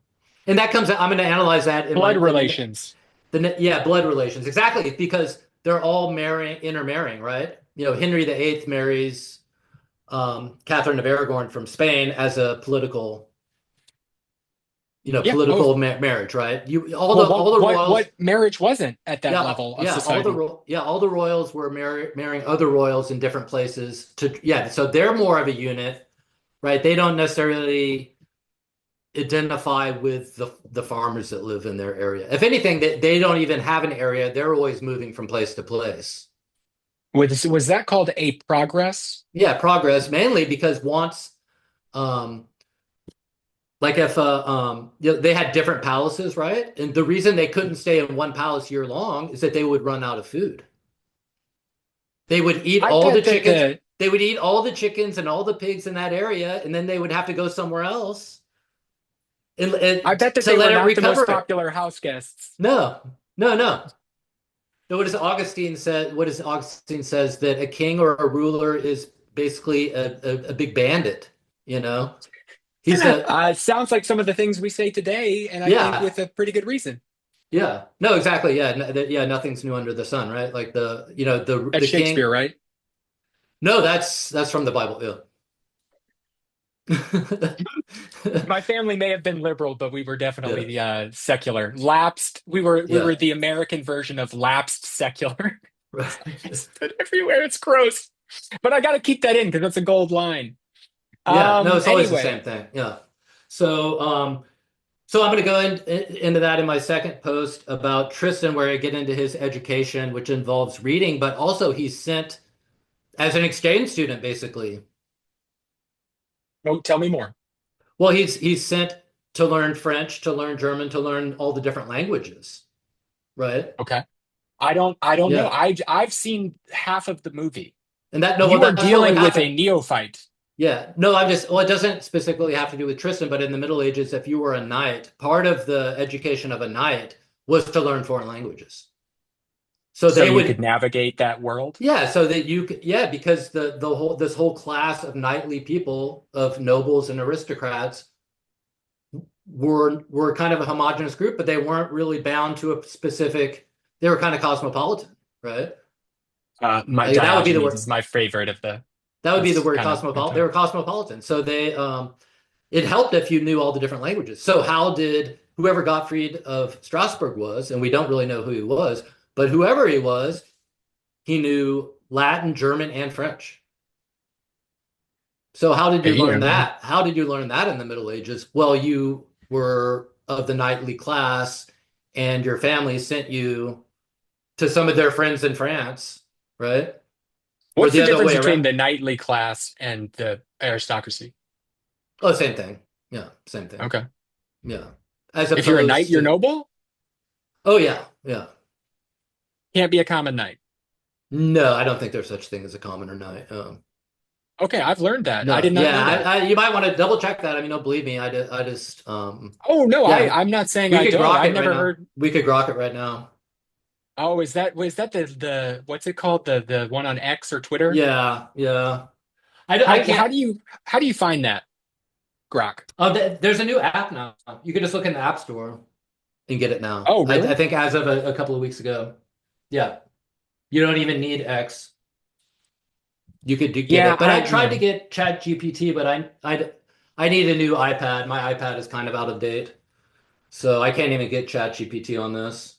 and that comes. I'm going to analyze that in my Blood in relations. yeah, blood relations exactly because they're all intermarrying, right? Henry VIII marries Catherine of Aragon from Spain as a Yeah. Oh, marriage, right? You well, all what the what royals, what marriage wasn't at that yeah, level of yeah, society? all the royals were marrying other royals in different places to yeah, so they're more of a unit, right? They don't necessarily identify with the farmers that live in their area. If anything, they don't even have an area. They're always moving from place to place. Was that called a progress? Yeah, progress mainly because once um like if they had different palaces, right? And the reason they couldn't stay in one palace year long is that they would run out of food. They would eat I all the bet that chickens. the They would eat all the chickens and all the pigs in that area, and then they would have to go somewhere else I bet that to they let were it not the most recover. popular house guests. No, no, no. So what does Augustine said? What does Augustine says that a king or a ruler is basically a big bandit. You know, he's a Sounds like some of the things we say today, and I think yeah. with a pretty good reason. Yeah. No, exactly. Yeah. Yeah. Nothing's new under the sun, right? Like That's the king. Shakespeare, right? No, that's from the Bible. Yeah. My family may have been liberal, but we were Yeah. definitely the secular. Lapsed. We were Yeah. the American version of lapsed secular. Right. It's been everywhere. It's gross. But I got to keep that in because that's a gold line. Yeah. No, it's always the Anyway, same thing. Yeah. So, so I'm going to go into that in my second post about Tristan, where I get into his education, which involves reading, but also he's sent as an exchange student, basically. oh, tell me more. Well, he's sent to learn French, to learn German, to learn all the different languages, right? Okay. I don't know. Yeah. I've seen half of the movie. And that no, well, You are that's what would dealing with a happen. neophyte. Yeah. No, well, it doesn't specifically have to do with Tristan, but in the Middle Ages, if you were a knight, part of the education of a knight was to learn foreign languages. So So they you could would, navigate that world. yeah, so that you could, yeah, because the whole this whole class of knightly people, of nobles and aristocrats, were kind of a homogenous group, but they weren't really bound to a specific. They were kind of cosmopolitan, right? My Like, that would be the Diogenes word. is my favorite of That would be the this word kind of cosmopolitan. They anti. were cosmopolitan, so it helped if you knew all the different languages. So how did whoever Gottfried of Strasbourg was, and we don't really know who he was, but whoever he was, he knew Latin, German, and French. So how did you learn Okay. that? How did you learn that in the Middle Ages? Well, you were of the knightly class, and your family sent you to some of their friends in France, right? Or What's the the other difference way between around. the knightly class and the aristocracy? Oh, same thing. Yeah, same thing. Okay. Yeah. As If you're a knight, opposed you're to, noble. oh yeah, yeah. Can't be a common knight. No, I don't think there's such thing as a commoner knight. Okay, I've learned that. I No, did not yeah, know that. you might want to double check that. I mean, don't believe me. I just, Oh no, yeah, I'm not saying we I could don't. grok I've it right never now. heard. We could grok it right now. Oh, is that the what's it called? The one on X or Twitter? Yeah, yeah. I How can't. how do you find that, Grok? Oh, there's a new app now. You can just look in the App Store and get it now. Oh, I really? think as of a couple of weeks ago. Yeah, you don't even need X. You could get Yeah, it. But I you tried to know. get Chat GPT, but I need a new iPad. My iPad is kind of out of date, so I can't even get Chat GPT on this.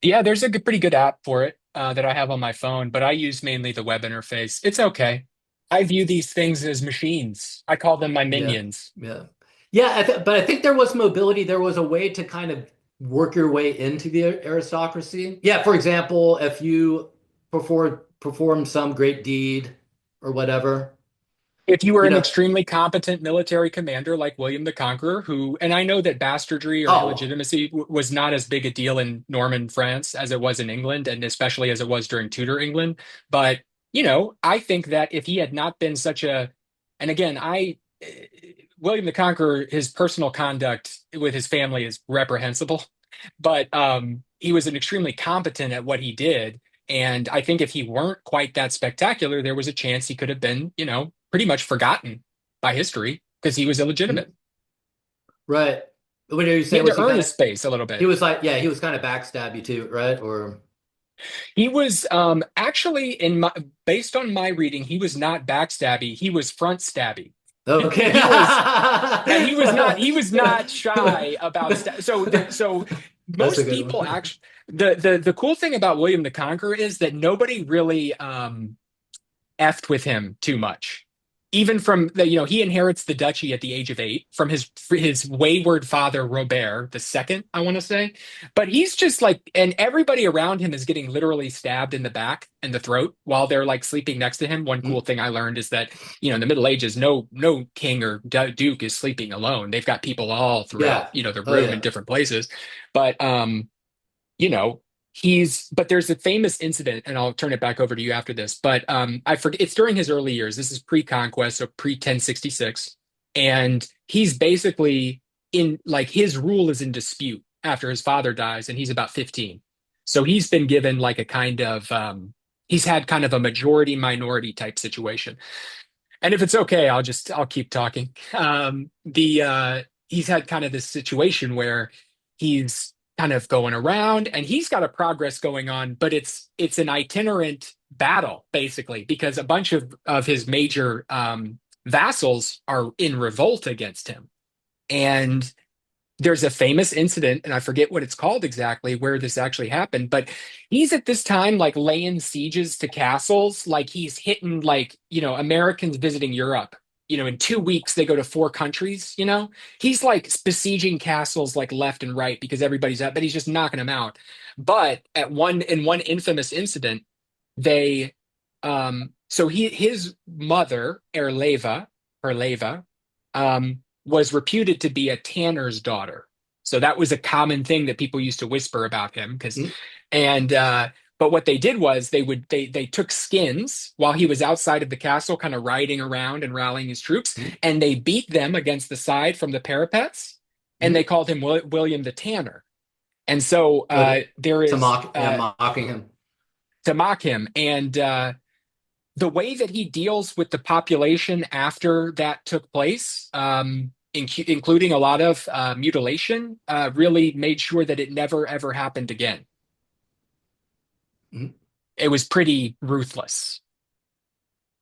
Yeah, there's a pretty good app for it that I have on my phone, but I use mainly the web interface. It's okay. I view these things as machines. I call them my Yeah, minions. yeah, yeah. But I think there was mobility. There was a way to kind of work your way into the aristocracy. Yeah, for example, if you perform some great deed or whatever, If you were you an know. extremely competent military commander like William the Conqueror, who, and I know that bastardry or Oh, illegitimacy was not as big a deal in Norman France as it was in England, and especially as it was during Tudor England. But, I think that if he had not been such a, and again, William the Conqueror, his personal conduct with his family is reprehensible, but he was an extremely competent at what he did. And I think if he weren't quite that spectacular, there was a chance he could have been, pretty much forgotten by history because he was illegitimate. right. What are you He saying? had to Was he earn kind his of? space a little He bit. was like, yeah, he was kind of backstabby too, right? Or He was actually based on my reading, he was not backstabby. He was front stabby. okay. He was he was not shy about so That's a most good people one. actually the cool thing about William the Conqueror is that nobody really effed with him too much. Even from he inherits the duchy at the age of 8 from his wayward father Robert the second, I want to say. But he's just like, and everybody around him is getting literally stabbed in the back and the throat while they're like sleeping next to him. One cool Mm, thing I learned is that in the Middle Ages, no king or duke is sleeping alone. They've got people all throughout yeah. the Oh room in yeah. different places. But you know, but there's a famous incident, and I'll turn it back over to you after this. But I forget it's during his early years. This is pre-conquest, so pre-1066, and he's basically in like his rule is in dispute after his father dies, and he's about 15. So he's been given like a kind of he's had kind of a majority minority type situation. And if it's okay, I'll keep talking. The He's had kind of this situation where he's kind of going around, and he's got a progress going on, but it's an itinerant battle basically because a bunch of his major vassals are in revolt against him. And there's a famous incident, and I forget what it's called exactly, where this actually happened, but he's at this time like laying sieges to castles, like he's hitting like, Americans visiting Europe. In 2 weeks they go to 4 countries. He's like besieging castles like left and right because everybody's up, but he's just knocking them out. But in one infamous incident, they so his mother, Erleva, was reputed to be a tanner's daughter. So that was a common thing that people used to whisper about him Mm, and but what they did was they took skins while he was outside of the castle, kind of riding around and rallying his troops, mm, and they beat them against the side from the parapets, and they mm. called him William the Tanner. And so Oh, there to is mock, yeah, mocking him. to mock him, and the way that he deals with the population after that took place, including a lot of mutilation, really made sure that it never ever happened again. Mm. It was pretty ruthless.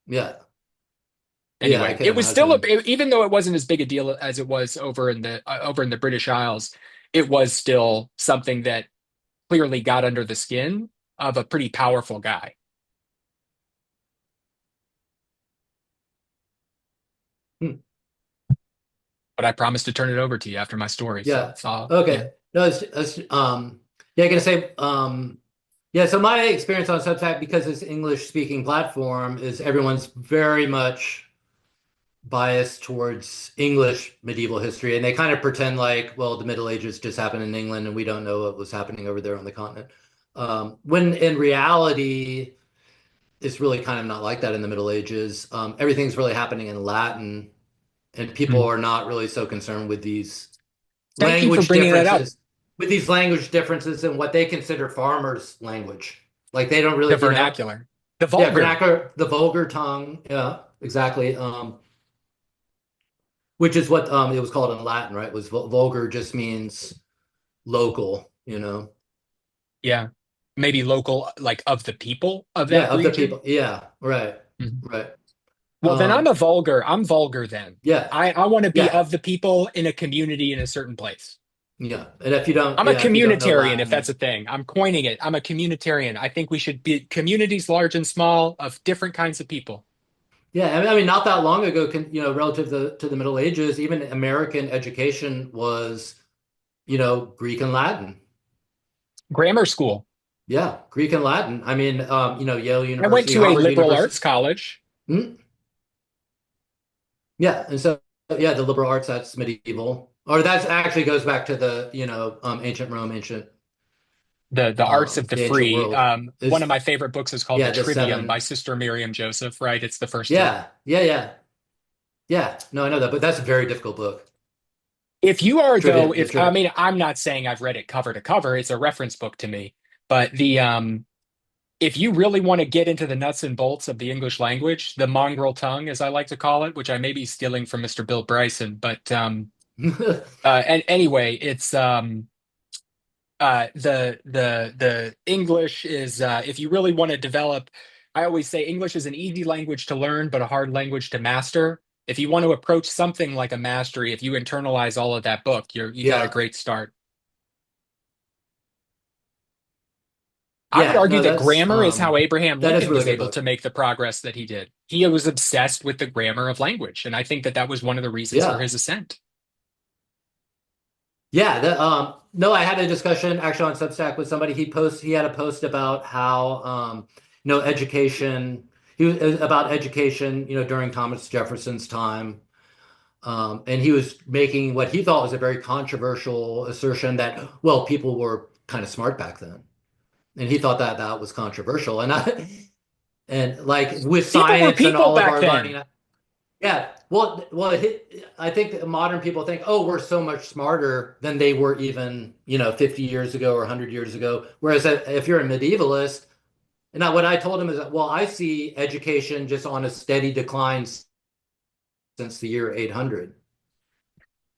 Yeah, yeah, I Anyway, can it was still imagine. even though it wasn't as big a deal as it was over in the British Isles, it was still something that clearly got under the skin of a pretty powerful guy. Hmm. But I promised to turn it over to you after my story, so Yeah. it's all yeah. Okay. No, yeah, I gotta say, yeah, so my experience on Substack, because it's English speaking platform, is everyone's very much biased towards English medieval history, and they kind of pretend like, well, the Middle Ages just happened in England and we don't know what was happening over there on the continent. When in reality, it's really kind of not like that in the Middle Ages. Everything's really happening in Latin, and people Hmm. are not really so concerned Thank you for language bringing that up. differences, with these language differences in what they consider farmers' language. Like they don't The really, vernacular, the yeah, vulgar. vernacular, the vulgar tongue, yeah, exactly. Which is what it was called in Latin, right? Was vulgar just means local. Yeah. Maybe local, like of the people of Yeah, that of the region. people. Yeah, right, Mhm. right. Well, then Um, I'm vulgar then. yeah, I want to be yeah, of the people in a community in a certain place. yeah. And if you don't, I'm a yeah, if you don't know communitarian, if that's Latin, a thing. I'm coining it. I'm a communitarian. I think we should be communities large and small of different kinds of people. yeah, I mean, not that long ago, relative to the Middle Ages, even American education was, Greek and Latin. Grammar school. Yeah, Greek and Latin. I mean, Yale I went University, to a Harvard liberal University. arts college. Hmm? Yeah, and so yeah, the liberal arts, that's medieval, or that actually goes back to the ancient Rome, The arts of the the ancient free. world One of is my favorite books is called The yeah the Trivium by seven. Sister Miriam Joseph, right? It's the first two. Yeah. No, I know that, but that's a very difficult book. If you are though, Trivia, the if I trivia. mean, I'm not saying I've read it cover to cover, it's a reference book to me. But if you really want to get into the nuts and bolts of the English language, the mongrel tongue, as I like to call it, which I may be stealing from Mr. Bill Bryson, but and anyway, it's the English is if you really want to develop, I always say English is an easy language to learn, but a hard language to master. If you want to approach something like a mastery, if you internalize all of that book, you got a Yeah, great start. I would yeah. argue No, that grammar is how Abraham that is a Lincoln really was good able to book. make the progress that he did. He was obsessed with the grammar of language, and I think that that was one of the reasons for Yeah, his ascent. yeah. No, I had a discussion actually on Substack with somebody. He had a post about how education. He was about education, during Thomas Jefferson's time. And he was making what he thought was a very controversial assertion that, well, people were kind of smart back then. And he thought that that was controversial. And like with People were science and people all of back our then. learning, yeah. I think that modern people think, oh, we're so much smarter than they were even, 50 years ago or 100 years ago. Whereas if you're a medievalist, and what I told him is that, well, I see education just on a steady decline since the year 800.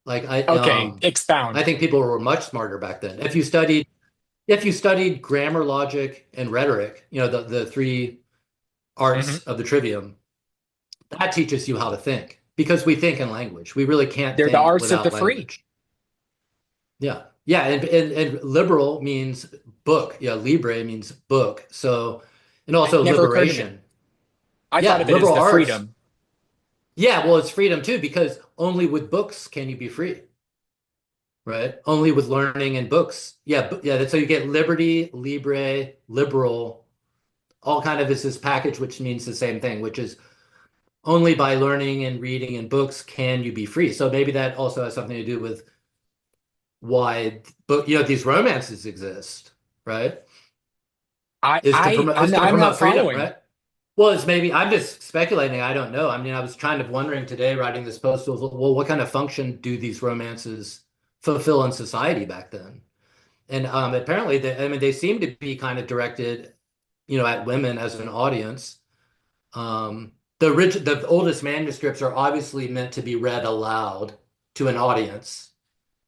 Like Okay, I expound. think people were much smarter back then. If you studied grammar, logic, and rhetoric, the three arts Hmm. of the trivium, that teaches you how to think because we think in language. We really can't They're the think arts of the without free. language. Yeah. Yeah, and liberal means book. Yeah, libre means book. So, and I've also never heard of it. liberation. I thought Yeah, of it as liberal the arts. freedom. Yeah, well, it's freedom too because only with books can you be free, right? Only with learning and books. Yeah, yeah, so you get liberty, libre, liberal, all kind of is this package which means the same thing, which is only by learning and reading and books can you be free. So maybe that also has something to do with why but these romances exist, right? Is to I'm not promote freedom, following. right? Well, it's maybe I'm just speculating. I don't know. I mean, I was kind of wondering today writing this post, well, what kind of function do these romances fulfill in society back then? And apparently, I mean, they seem to be kind of directed, at women as an audience. The oldest manuscripts are obviously meant to be read aloud to an audience.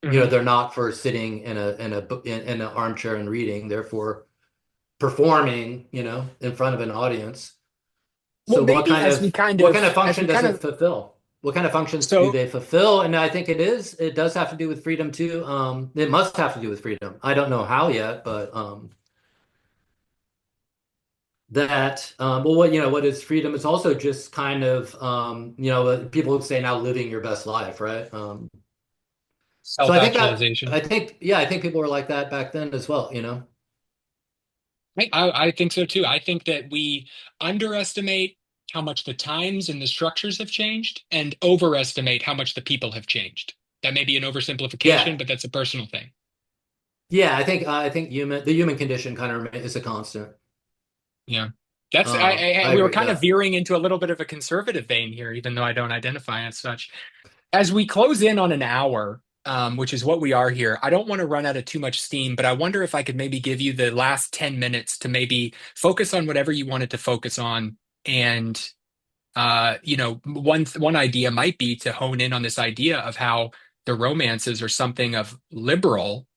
Hmm. They're not for sitting in an armchair and reading. They're for performing, in front of an audience. Well, So maybe what kind of as we function does kind it of, fulfill? What kind of functions do so they fulfill? And I think it does have to do with freedom too. It must have to do with freedom. I don't know how yet, but well, what is freedom? It's also just kind of people would say now living your best life, right? So self-actualization. I think people were like that back then as well. I think so too. I think that we underestimate how much the times and the structures have changed and overestimate how much the people have changed. That may be an Yeah. oversimplification, but that's a personal thing. Yeah, I think the human condition kind of is a constant. Yeah. That's I we were agree. kind of Yeah. veering into a little bit of a conservative vein here, even though I don't identify as such. As we close in on an hour, which is what we are here, I don't want to run out of too much steam, but I wonder if I could maybe give you the last 10 minutes to maybe focus on whatever you wanted to focus on. And one idea might be to hone in on this idea of how the romances are something of liberal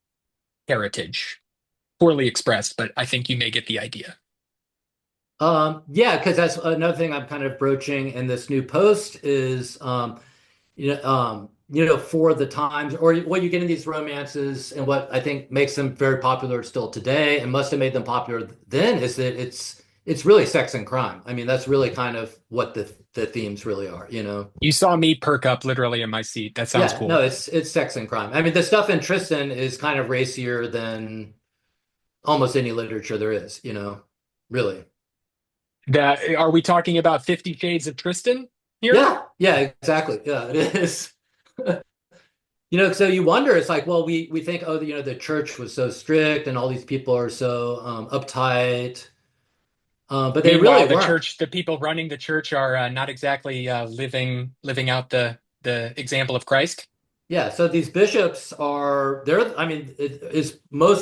heritage, poorly expressed, but I think you may get the idea. Yeah, because that's another thing I'm kind of broaching in this new post is for the times or what you get in these romances and what I think makes them very popular still today and must have made them popular then is that it's really sex and crime. I mean, that's really kind of what the themes really are. You saw me perk up literally in my seat. That sounds Yeah, no, cool. it's sex and crime. I mean, the stuff in Tristan is kind of racier than almost any literature there is. Really. That are we talking about 50 Shades of Tristan here? Yeah, yeah, exactly. Yeah, it is. So you wonder, it's like, well, we think, oh, the church was so strict and all these people are so uptight, but they really Meanwhile, weren't. the people running the church are not exactly living out the example of Christ. Yeah, so these bishops are I mean,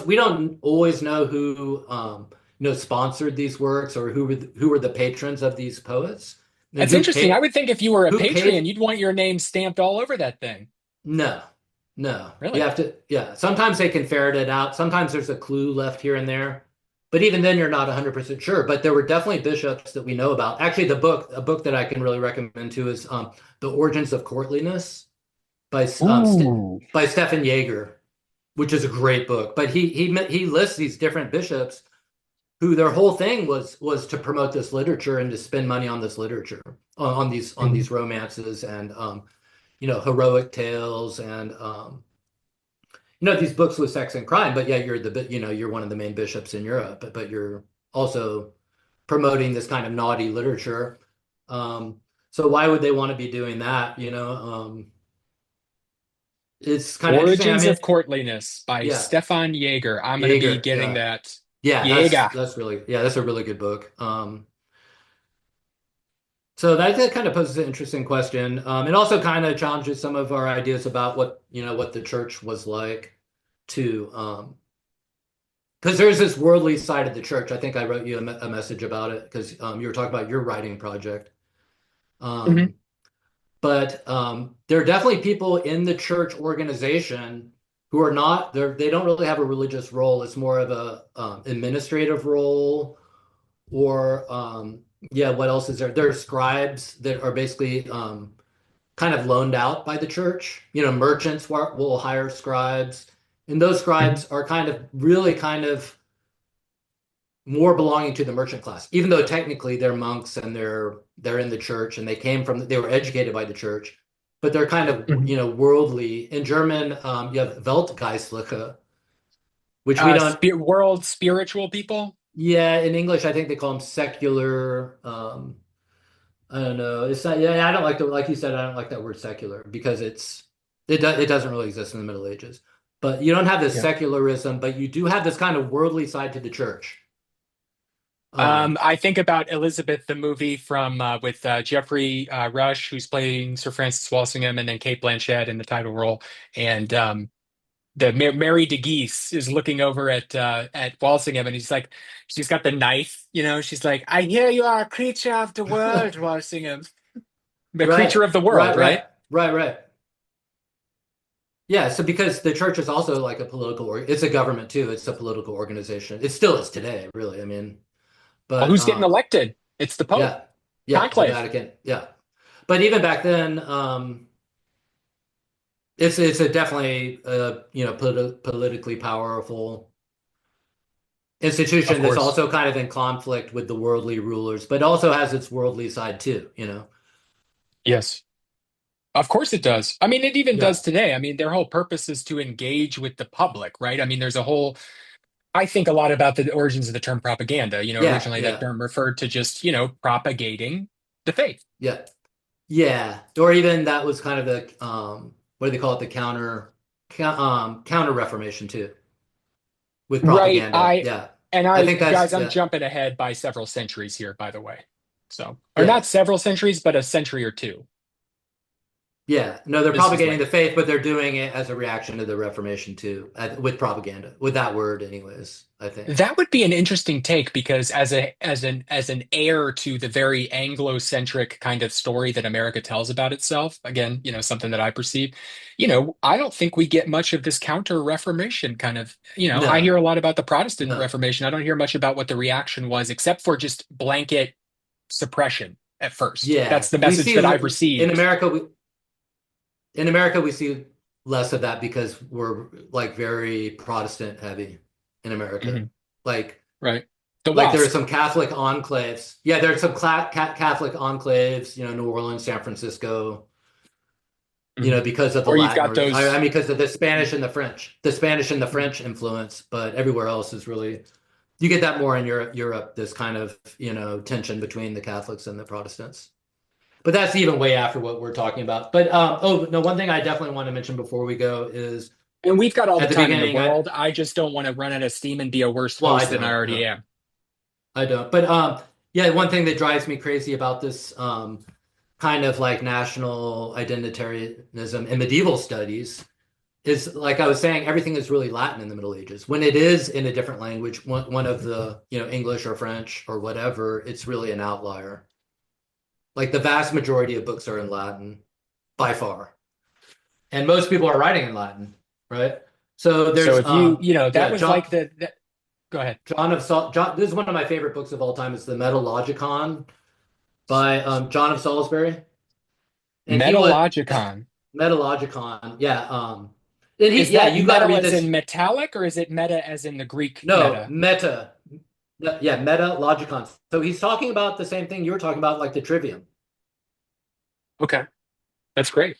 we don't always know who sponsored these works or who were the patrons of these poets and That's interesting. I would think if you were a who Patreon, paid. you'd want your name stamped all over that thing. No, no. You Really? have to, yeah. Sometimes they can ferret it out. Sometimes there's a clue left here and there. But even then, you're not 100% sure. But there were definitely bishops that we know about. Actually, a book that I can really recommend too is The Origins of Courtliness by Ooh. by Stefan Jaeger, which is a great book. But he lists these different bishops who their whole thing was to promote this literature and to spend money on this literature, on these romances and heroic tales and these books with sex and crime. But yeah, you're one of the main bishops in Europe, but you're also promoting this kind of naughty literature. So why would they want to be doing that? It's kind of interesting. I Origins mean, of Courtliness by yeah, Stefan Jaeger. I'm going to be Jaeger, getting yeah, that. yeah, Jaeger. that's a really good book. So that kind of poses an interesting question. It also kind of challenges some of our ideas about what the church was like too. Because there's this worldly side of the church. I think I wrote you a message about it because you were talking about your writing project. Mhm. Um, but there are definitely people in the church organization who are not, they don't really have a religious role. It's more of a administrative role, or yeah, what else is there? There are scribes that are basically kind of loaned out by the church. Merchants will hire scribes, and those Mhm. scribes are kind of really kind of more belonging to the merchant class, even though technically they're monks and they're in the church and they were educated by the church, but they're kind of Mhm. worldly. In German, you have Weltgeistliche, which we don't. World spiritual people. Yeah, in English, I think they call them secular. I don't know. It's not. Yeah, I don't like the like you said. I don't like that word secular because it doesn't really exist in the Middle Ages. But you don't have this Yeah. secularism, but you do have this kind of worldly side to the church. Um, I think about Elizabeth, the movie from with Jeffrey Rush, who's playing Sir Francis Walsingham, and then Kate Blanchett in the title role. And Mary DeGeese is looking over at Walsingham, and he's like, she's got the knife, she's like, "I hear you are a creature of the world, Walsingham, the right, creature of the world," right, right, right? right, right. Yeah, so because the church is also like a political, or it's a government too. It's a political organization. It still is today, really. I mean, Well, but who's getting elected? It's the Pope. yeah, yeah, the Conclave. Vatican, yeah. But even back then, it's a definitely politically powerful Of institution that's course. also kind of in conflict with the worldly rulers, but also has its worldly side too. Yes. Of course it does. I mean, it even Yeah, does today. I mean, their whole purpose is to engage with the public, right? I mean, there's a whole, I think a lot about the origins of the term propaganda. yeah, Originally that yeah, term referred to just, propagating the faith. yeah, yeah. Or even that was kind of the what do they call it? The counter Reformation too, with Right. propaganda. Yeah, And I think guys, that's I'm yeah, jumping ahead by several centuries here, by the way. So, or yeah. not several centuries, but a century or two Yeah, no, they're is propagating the later. faith, but they're doing it as a reaction to the Reformation too, with propaganda, with that word, anyways, I think. That would be an interesting take because as an heir to the very Anglo-centric kind of story that America tells about itself, again, something that I perceive, I don't think we get much of this counter-Reformation kind of, I No, hear a lot about the Protestant no. Reformation. I don't hear much about what the reaction was, except for just blanket suppression at first. Yeah, That's the we message see that I've in received. America, in America, we see less of that because we're like very Protestant heavy in America. Mhm. Like, Right. The like there are West. some Catholic enclaves. Yeah, there are some Catholic enclaves, New Orleans, San Francisco, Mhm. because of the Or you've Latin, got or I those. mean, because of the Spanish and the French influence, but everywhere else is really, you get that more in Europe, this kind of, tension between the Catholics and the Protestants. But that's even way after what we're talking about. But oh no, one thing I definitely want to mention before we go is And we've got all the at the time in the beginning, world. I just don't want to run out of steam and be a worse well, I host than I don't, already no, am. I don't. But yeah, one thing that drives me crazy about this kind of like national identitarianism in medieval studies is, like I was saying, everything is really Latin in the Middle Ages. When it is in a different language, one of the, English or French or whatever, it's really an outlier. Like the vast majority of books are in Latin by far. And most people are writing in Latin, right? So So there's if that yeah, was like go ahead. This is one of my favorite books of all time. It's the Metalogicon by John of Salisbury. And he was Metalogicon. Metalogicon, yeah. And Is yeah, that you got to metal read as in this. metallic or is it meta as in the Greek No, meta? meta. Yeah, Metalogicon. So he's talking about the same thing you were talking about, like the trivium. Okay, that's great.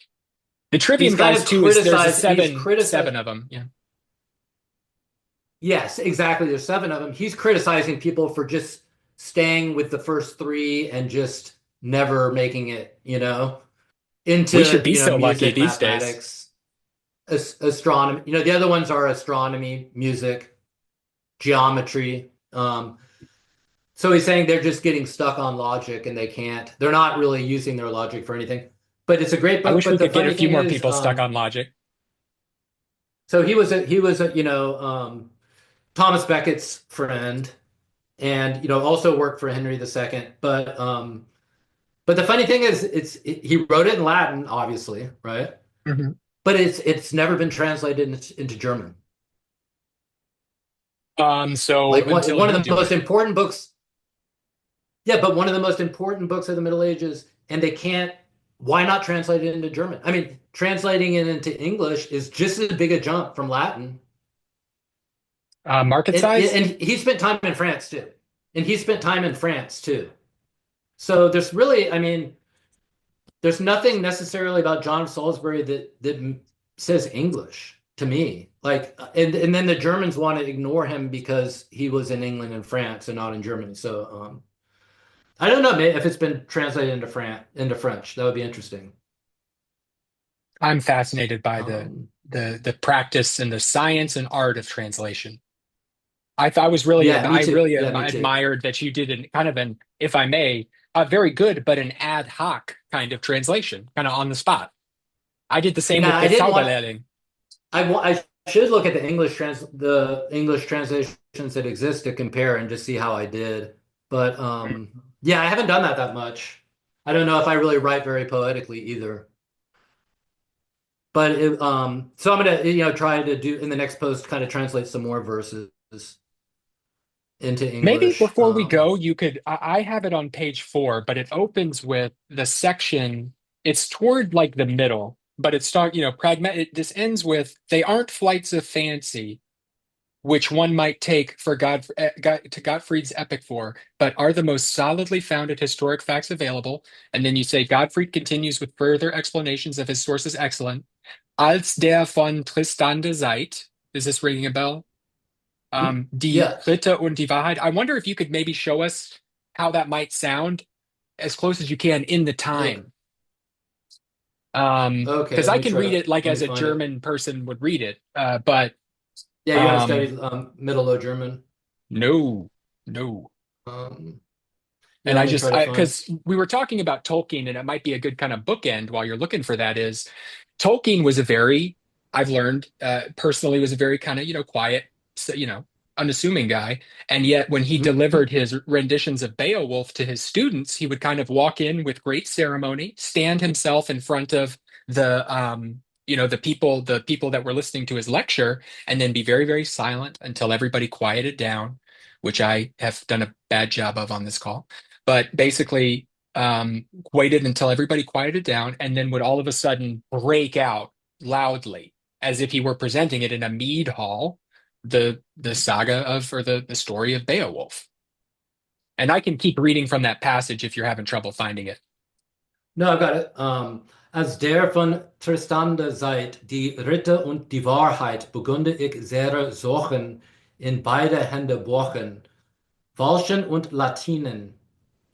The He's Trivium kind guys of too is there's a criticized, he's seven criticized. of them. Yeah. Yes, exactly. There's seven of them. He's criticizing people for just staying with the first three and just never making it, We should into, be so lucky music, these days. mathematics, astronomy. The other ones are astronomy, music, geometry. So he's saying they're just getting stuck on logic and they're not really using their logic for anything. But it's a great I book. wish we But the could get a funny few thing more is, people stuck on logic. so he was a, Thomas Beckett's friend, and also worked for Henry II. But But the funny thing is, he wrote it in Latin, obviously, right? Mhm. But it's never been translated into German. So Like until one you of the do most it. important books, yeah, but one of the most important books of the Middle Ages, and they can't. Why not translate it into German? I mean, translating it into English is just as big a jump from Latin. Market size? And he spent time in France too. And he spent time in France too. So there's really, I mean, there's nothing necessarily about John of Salisbury that says English to me. Like, and then the Germans want to ignore him because he was in England and France and not in Germany. So I don't know if it's been translated into French. That would be interesting. I'm fascinated by Um, the practice and the science and art of translation. I was really yeah, me I too. really Yeah, me too. admired that you did an kind of an, if I may, a very good but an ad hoc kind of translation, kind of on the spot. I did the same Yeah, with I the didn't want. Zauberlehrling. I should look at the English translations that exist to compare and just see how I did. But yeah, I haven't done that much. I don't know if I really write very poetically either. But so I'm gonna try to do in the next post kind of translate some more verses into Maybe English. before we go, you could, I have it on page 4, but it opens with the section, it's toward like the middle, but it's start, pragmatic. This ends with, they aren't flights of fancy, which one might take for to Gottfried's epic for, but are the most solidly founded historic facts available. And then you say Gottfried continues with further explanations of his sources excellent. Als der von Tristan de Zeit, is this ringing a bell? Die Yeah. Ritter und die Wahrheit. I wonder if you could maybe show us how that might sound as close as you can in the Yeah. time. Okay, Because let I me can try read to it like let me as a find it. German person would read it, but Yeah, you want to um, study Middle Low German? no, no. Yeah, And let I me just, try to find. because we were talking about Tolkien, and it might be a good kind of bookend while you're looking for that is Tolkien was a very, I've learned personally, was a very kind of, quiet, so, unassuming guy. And yet when he delivered his renditions of Beowulf to his students, he would kind of walk in with great ceremony, stand himself in front of the people that were listening to his lecture, and then be very, very silent until everybody quieted down, which I have done a bad job of on this call. But basically, waited until everybody quieted down, and then would all of a sudden break out loudly, as if he were presenting it in a mead hall, the saga of or the story of Beowulf. And I can keep reading from that passage if you're having trouble finding it. No, I've got it. Als der von Tristan der Zeit die Ritter und die Wahrheit begunde ich sehr suchen, in beide Hände bohren, Walchen und Latinen,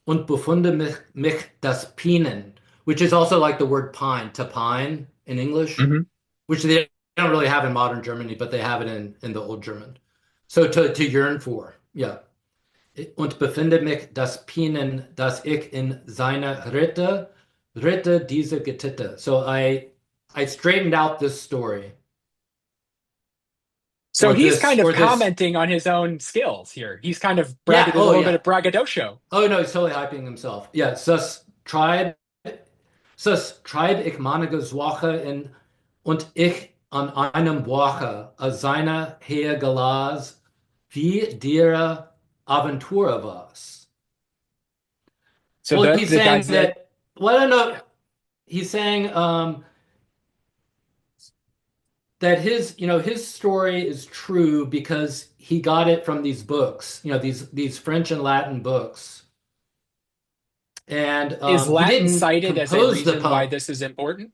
und befunde mich das Pinen, which is also like the word pine, to pine in English, Mhm. which they don't really have in modern Germany, but they have it in the Old German. So to yearn for, yeah. Und befinde mich das Pinen, das ich in seiner Ritte dieser Getitte. So I straightened out this story So he's kind of or this commenting on his own skills here. He's kind of yeah, a oh little bit yeah. of braggadocio. Oh no, he's totally hyping himself. Yeah, sus trieb ich manige Woche in und ich an einem Woche a seiner Heer gelas, wie dir Aventura was. So Well, the he's the saying guys that that, well, I don't know. He's saying that his story is true because he got it from these books, these French and Latin books, and is he Latin didn't cited as a compose the reason why poem. this is important.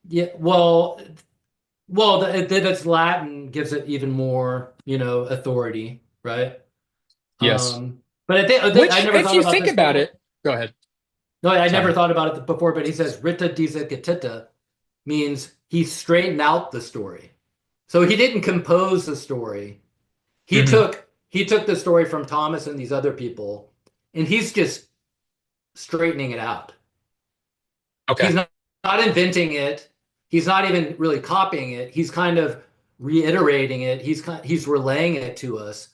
Yeah, that it's Latin gives it even more, authority, right? Yes. But I Which, never if thought you about think this about before. it, go ahead. No, I never Sorry. thought about it before. But he says Rita Disa Getita means he straightened out the story. So he didn't compose the story. He Hmm. took he took the story from Thomas and these other people, and he's just straightening it out. Okay. He's not inventing it. He's not even really copying it. He's kind of reiterating it. He's relaying it to us,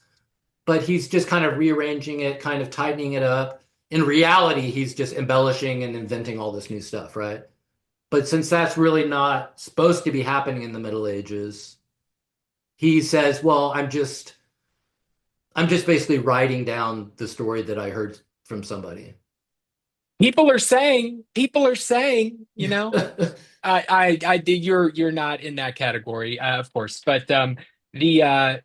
but he's just kind of rearranging it, kind of tightening it up. in reality, he's just embellishing and inventing all this new stuff, right? But since that's really not supposed to be happening in the Middle Ages, he says, well, I'm just basically writing down the story that I heard from somebody. People are saying, you're not in that category, of course, but the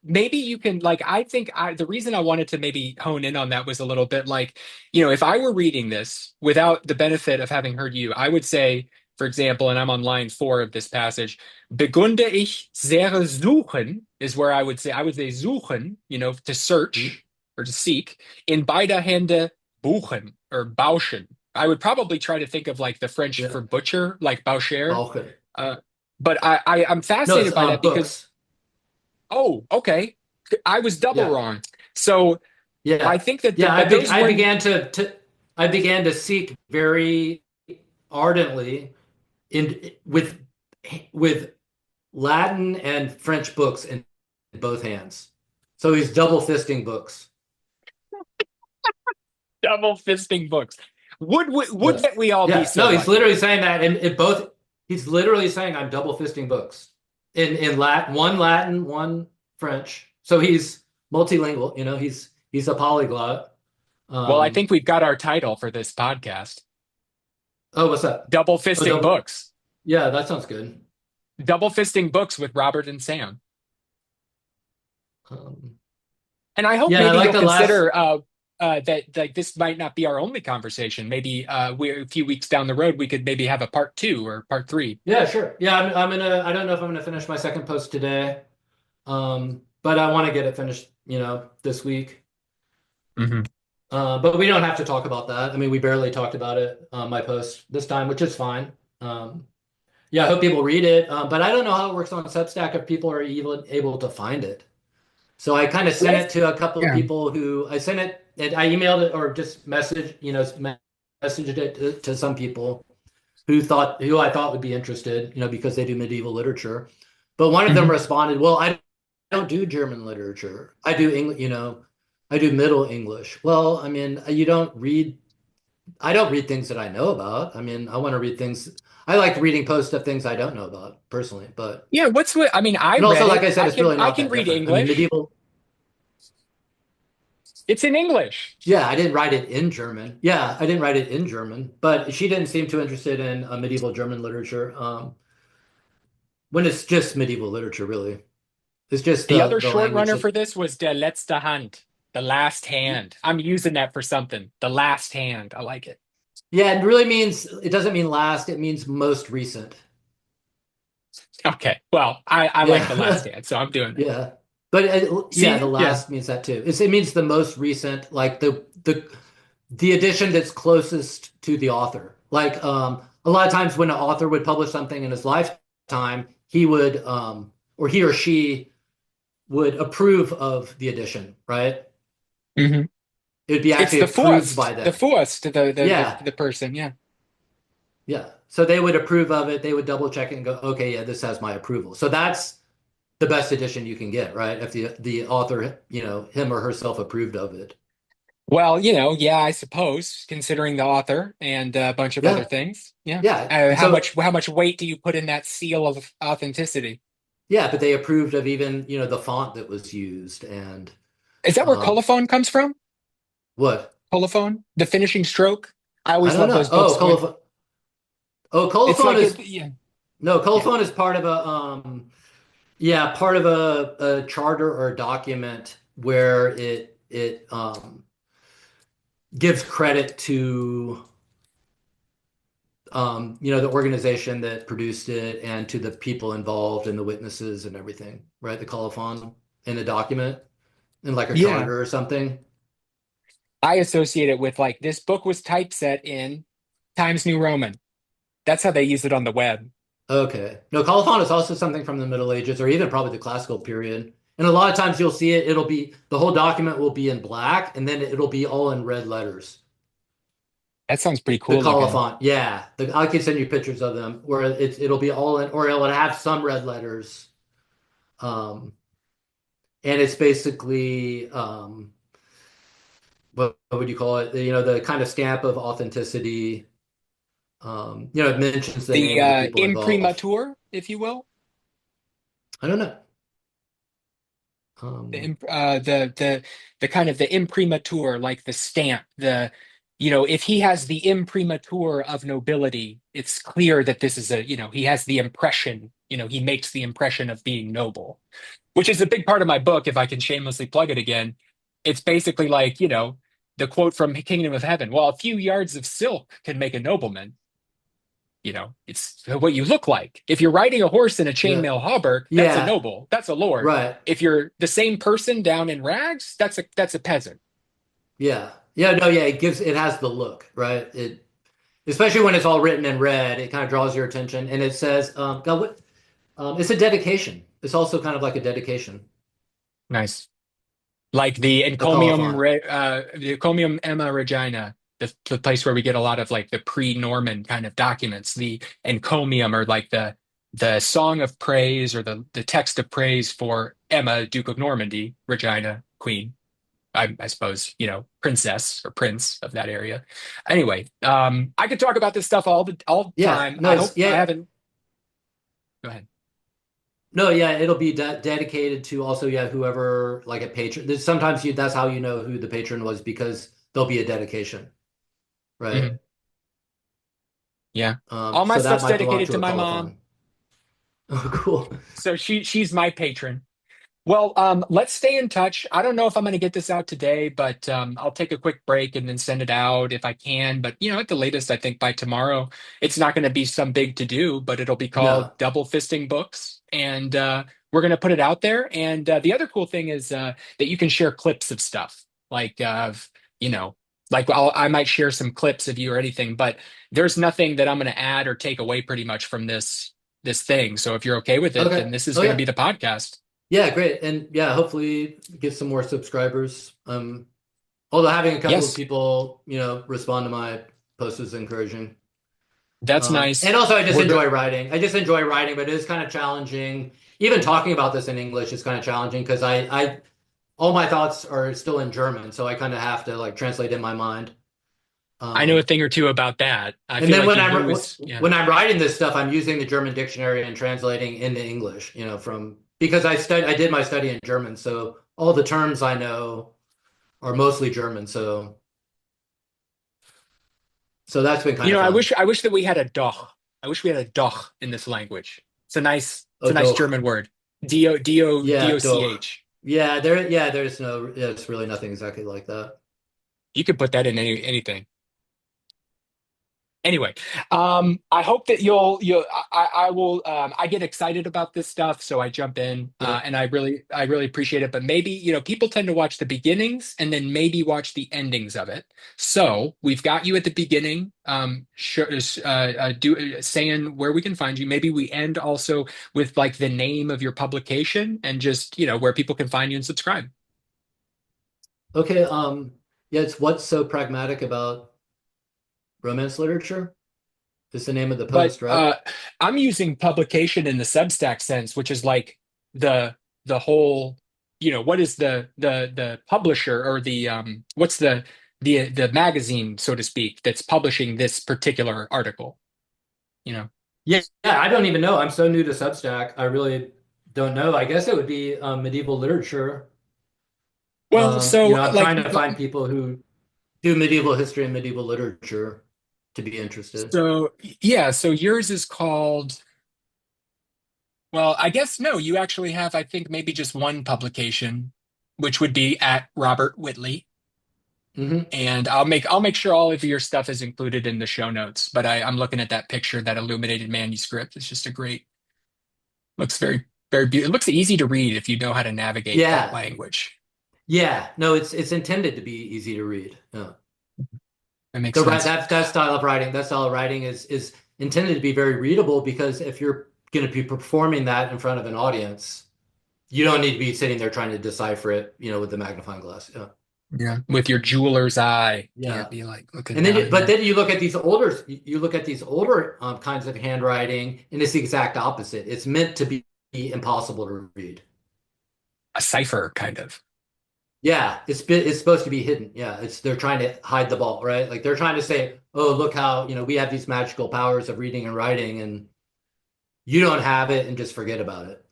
maybe you can like I think the reason I wanted to maybe hone in on that was a little bit like, if I were reading this without the benefit of having heard you, I would say, for example, and I'm on line 4 of this passage, begunde ich sehr suchen is where I would say suchen, to search or to seek, in beide Hände buchen or bauschen. I would probably try to think of like the French Yeah, for butcher, like boucher. Balkan. Uh, but I'm No, it's fascinated by that because, books. oh, okay, I was double Yeah, wrong. So I yeah, think that, yeah. but those I weren't began to I began to seek very ardently in with Latin and French books in both hands. So he's double fisting books. double fisting books. Would Yeah. that we all be Yeah. so No, he's lucky? literally saying that in both he's literally saying I'm double fisting books. In Latin, one French. So he's multilingual, he's a polyglot. Well, I Um think we've got our title for this podcast: oh, what's that? Double Oh, Fisting double. Books. Yeah, that sounds good. Double Fisting Books with Robert and Sam. Um And I hope yeah, I maybe like you'll the last. consider that like this might not be our only conversation. Maybe a few weeks down the road we could maybe have a part 2 or part 3. Yeah, sure. Yeah, I don't know if I'm gonna finish my second post today. But I want to get it finished, this week. Hmm. But we don't have to talk about that. I mean, we barely talked about it on my post this time, which is fine. Yeah, I hope people read it. But I don't know how it works on Substack if people are even able to find it. So I kind of sent Well, it to a couple of yeah. people who I sent it, and I emailed it or just messaged it to some people who I thought would be interested, because they do medieval literature. But one of them Hmm. responded, "Well, I don't do German literature. I do English, I do Middle English." Well, I mean, you don't read. I don't read things that I know about. I mean, I want to read things. I like reading posts of things I don't know about personally, but Yeah, what's what I mean, I and also, read like it. I said, I it's can really I not can that read different. I mean, English. medieval. It's in English. Yeah, I didn't write it in German. Yeah, I didn't write it in German, but she didn't seem too interested in medieval German literature. When it's just medieval literature, really. It's just The the other the short language runner that. for this was Der letzte Hand, the last hand. I'm using that for something. The last hand. I like it. Yeah, it really means it doesn't mean last, it means most recent. Okay. Well, I like the last Yeah. hand, so I'm doing it. Yeah. But yeah, the See? Yeah. last means that too. It means the most recent, like the edition that's closest to the author. Like a lot of times when an author would publish something in his lifetime, he would or he or she would approve of the edition, right? Hmm. It would be It's actually the approved first, by the them. first, Yeah. the person. Yeah. Yeah. So they would approve of it. They would double check it and go, okay, yeah, this has my approval. So that's the best edition you can get, right? If the author, him or herself approved of it. Well, yeah, I suppose, considering the author and a bunch of other Yeah. things. Yeah. Yeah. And How so, much weight do you put in that seal of authenticity? yeah, but they approved of even, the font that was used and Is that where um colophon comes from? what? Colophone, the finishing stroke. I I always don't love know. those books when it's Colophone like is yeah, no, yeah, colophone is part of a charter or a document where it gives credit to the organization that produced it and to the people involved and the witnesses and everything, right? The colophon in a document in like a yeah. charter or something. I associate it with like this book was typeset in Times New Roman. That's how they use it on the web. Okay. No, colophon is also something from the Middle Ages or even probably the classical period. And a lot of times you'll see it, it'll be the whole document will be in black and then it'll be all in red letters. That sounds pretty The cool looking. colophon. Yeah. I can send you pictures of them where it'll be all in, or it'll have some red letters. Um, and it's basically what would you call it? The kind of stamp of authenticity. It mentions the The name of the people involved. imprimatur, if you will. I don't know. the Um, imp- uh the the the kind of the imprimatur, like the stamp, if he has the imprimatur of nobility, it's clear that this is he has the impression, he makes the impression of being noble, which is a big part of my book. If I can shamelessly plug it again, it's basically like, the quote from Kingdom of Heaven: well, a few yards of silk can make a nobleman. It's what you look like. If you're riding a horse in a yeah, chainmail hauberk, that's a yeah, noble, that's a lord. right. If you're the same person down in rags, that's a peasant. Yeah, yeah, no, yeah. It has the look, right? Especially when it's all written in red, it kind of draws your attention, and it says, God, it's a dedication. It's also kind of like a dedication, Nice. Like the a colophon. the encomium Emma Regina, the place where we get a lot of like the pre-Norman kind of documents. The encomium, or like the song of praise, or the text of praise for Emma, Duke of Normandy, Regina, Queen. I suppose, princess or prince of that area. Anyway, I could talk about this stuff all the Yeah, time. no, I hope I yeah, haven't. Go ahead. no, yeah. It'll be dedicated to also, yeah, whoever like a patron. Sometimes that's how you know who the patron was because there'll be a dedication, right? Mhm. Yeah. All my So that stuff's might belong dedicated to to a my mom, colophon. Oh, cool. so she's my patron. Well, let's stay in touch. I don't know if I'm going to get this out today, but I'll take a quick break and then send it out if I can. But at the latest, I think by tomorrow, it's not going to be some big to do, but it'll be called No. Double Fisting Books, and we're going to put it out there. And the other cool thing is that you can share clips of stuff, like you know, like I might share some clips of you or anything, but there's nothing that I'm going to add or take away pretty much from this thing. So if you're okay with it, Okay. then this is Oh going to be yeah. the podcast. Yeah, great. And yeah, hopefully get some more subscribers. Although having a couple of Yes. people, respond to my posts is encouraging. That's And nice. also I just We're good. enjoy writing. I just enjoy writing, but it is kind of challenging. Even talking about this in English is kind of challenging because all my thoughts are still in German, so I kind of have to like translate in my mind. I know a Um, thing or two about that. I and feel then like you lose. Yeah. when I'm writing this stuff, I'm using the German dictionary and translating into English, from because I did my study in German, so all the terms I know are mostly German, so that's been kind of I fun. wish that we had a doch. I wish we had a doch in this language. It's Oh, a nice doch. German word. Yeah, doch. Doch. There's really nothing exactly like that. You could put that in anything. I hope that I will, I get excited about this stuff, so I jump in, Yeah. and I really appreciate it. But maybe, people tend to watch the beginnings and then maybe watch the endings of it. So we've got you at the beginning, saying where we can find you. Maybe we end also with like the name of your publication and just, where people can find you and subscribe. Okay, yeah, it's what's so pragmatic about romance literature is the name of the But post, right? I'm using publication in the Substack sense, which is like the the whole, what is the publisher, or what's the magazine, so to speak, that's publishing this particular article, you know? Yeah, yeah, I don't even know. I'm so new to Substack. I really don't know. I guess it would be medieval literature. Well, so I'm like trying to find people who do medieval history and medieval literature to be interested. so yeah, so yours is called, well, I guess no, you actually have, I think, maybe just one publication, which would be at Robert Whitley. Hmm. And I'll make sure all of your stuff is included in the show notes. But I'm looking at that picture, that illuminated manuscript. It's just looks very, very beautiful. It looks easy to read if you know how to navigate that Yeah, language. yeah. No, it's intended to be easy to read. Yeah. That makes sense. That style of writing is intended to be very readable because if you're going to be performing that in front of an audience, you don't need to be sitting there trying to decipher it, with the magnifying glass. Yeah. Yeah. With your jeweler's eye. Can't Yeah. be like looking And then, down in but there. then you look at these older kinds of handwriting, and it's the exact opposite. It's meant to be impossible to read. A cipher, kind of. Yeah, it's supposed to be hidden. Yeah, it's they're trying to hide the ball, right? Like they're trying to say, "Oh, look how, we have these magical powers of reading and writing and you don't have it and just forget about it."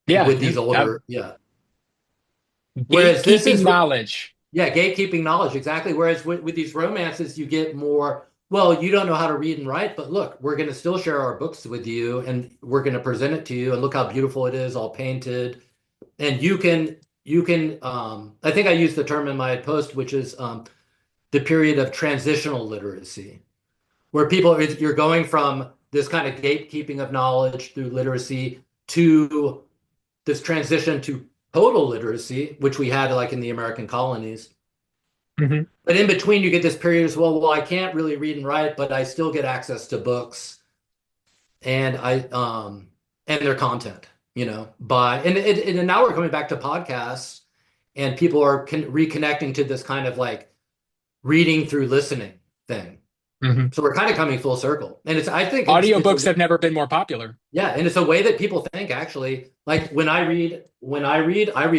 Yeah, With these older, yeah. Whereas this gatekeeping is knowledge. yeah, gatekeeping knowledge exactly. Whereas with these romances you get more, well, you don't know how to read and write, but look, we're going to still share our books with you and we're going to present it to you and look how beautiful it is, all painted. And you can I think I used the term in my post, which is the period of transitional literacy, where you're going from this kind of gatekeeping of knowledge through literacy to this transition to total literacy, which we had like in the American colonies. Mhm. But in between, you get this period as well, I can't really read and write, but I still get access to books and and their content, and now we're coming back to podcasts and people are reconnecting to this kind of like reading through listening thing. Mhm. So we're kind of coming full circle. And I think it's Audiobooks have never been more popular. yeah, and it's a way that people think actually. Like I read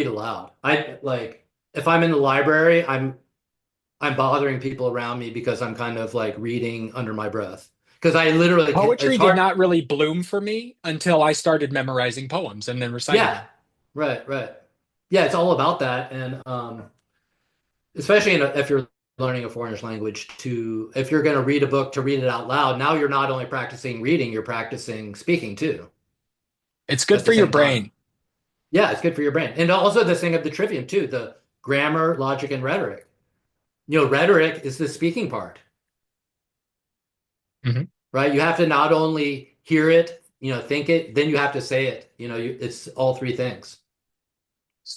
aloud. I like if I'm in the library, I'm bothering people around me because I'm kind of like reading under my breath. Because I literally can't, it's Poetry did hard. not really bloom for me until I started memorizing poems and then reciting Yeah, them. right, right. Yeah, it's all about that. And especially if you're learning a foreign language, if you're going to read a book to read it out loud, now you're not only practicing reading, you're practicing speaking too It's good at the for your same time. brain. Yeah, it's good for your brain. And also this thing of the trivium too, the grammar, logic, and rhetoric. Rhetoric is the speaking part, Mhm. right? You have to not only hear it, think it, then you have to say it. It's all three things.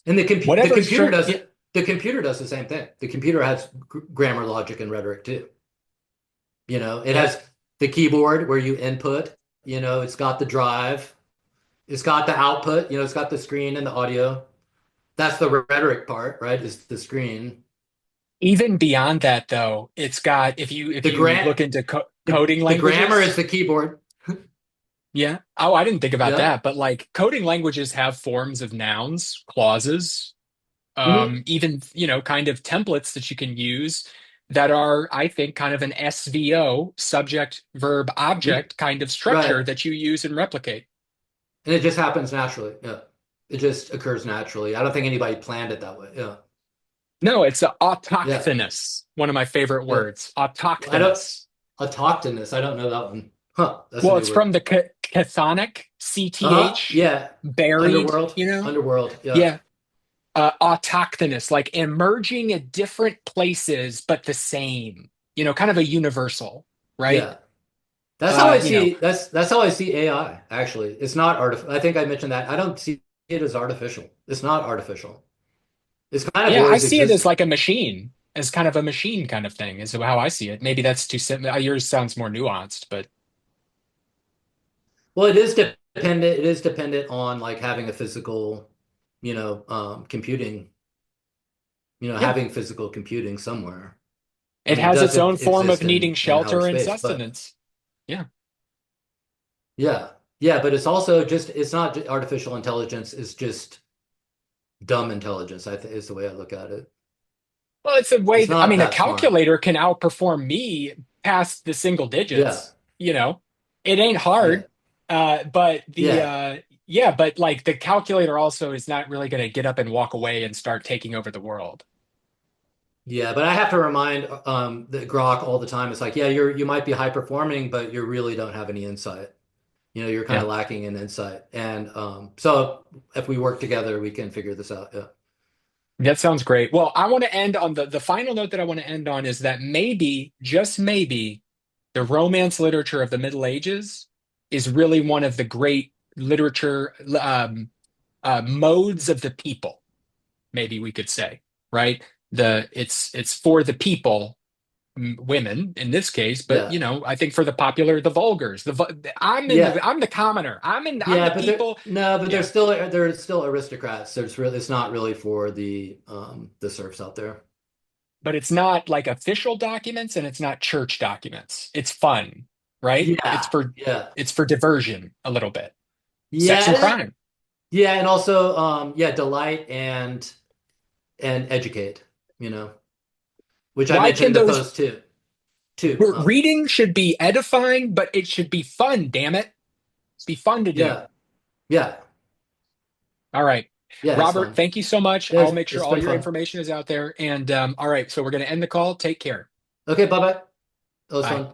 And Whatever's yeah, the computer does the same thing. The computer has grammar, logic, and rhetoric too. It yeah. has the keyboard where you input, it's got the drive, it's got the output, it's got the screen and the audio. That's the rhetoric part, right? Is the screen. Even beyond that, though, it's got if The you grant look into coding the grammar is languages, the keyboard. yeah. Oh, I didn't think about Yeah. that, but like coding languages have forms of nouns, clauses, Mhm. even kind of templates that you can use that are, I think, kind of an SVO, subject, verb, Mhm. object kind of structure Right. that you use and replicate. And it just happens naturally. Yeah. It just occurs naturally. I don't think anybody planned it that way. Yeah. No, it's Yeah. autochthonous. One of my favorite Yeah. words, I don't autochthonous. autochthonous. I don't know that one. Huh. That's a Well, new it's word. from the chthonic, Uh-huh. CTH, Yeah. buried, Underworld. Underworld. Yeah. Yeah. Autochthonous, like emerging at different places, but the same, kind of a universal, right? Yeah. That's how I You know, see that's how I see AI, actually. It's not artificial. I think I mentioned that. I don't see it as artificial. It's not artificial. It's kind of yeah, I always see it as existed. like a machine, as kind of a machine kind of thing, is how I see it. Maybe that's too simple. Yours sounds more nuanced, but Well, it is dependent. It is dependent on like having a physical, computing, yeah, having physical computing somewhere. I it mean, it has its own doesn't form of exist needing in outer shelter and space, but sustenance. Yeah. yeah, yeah. But it's also just it's not artificial intelligence. It's just dumb intelligence. I think is the way I look at it. Well, it's a way It's that, I not mean, a that smart. calculator can outperform me past the single Yeah, digits, It ain't yeah, hard. But yeah, yeah, but like the calculator also is not really going to get up and walk away and start taking over the world. yeah. But I have to remind the Grok all the time. It's like, yeah, you might be high performing, but you really don't have any insight. You're kind Yeah. of lacking in insight. And so if we work together, we can figure this out. Yeah. That sounds great. Well, I want to end on the final note that I want to end on is that maybe, just maybe, the romance literature of the Middle Ages is really one of the great literature modes of the people, maybe we could say, right? It's for the people, women in this case, but Yeah. I think for the popular, the vulgars, Yeah. I'm the commoner. I'm the Yeah, but people. they're Yeah. still aristocrats. It's not really for the serfs out there. But it's not like official documents and it's not church documents. It's fun, right? Yeah. Yeah. It's for diversion a little bit. Sex and Yeah. crime. Yeah, and also yeah, delight and and educate, you know, which I Why mentioned can in the those post too. reading should be edifying, but it should be fun, damn it. Be fun to do. Yeah, yeah, All right. yeah, it's Robert, fun. thank you so much. Yeah, I'll make sure it's all been your fun. information is out there. And all right, so we're going to end the call. Take care. Okay, bye bye. That was Bye. fun.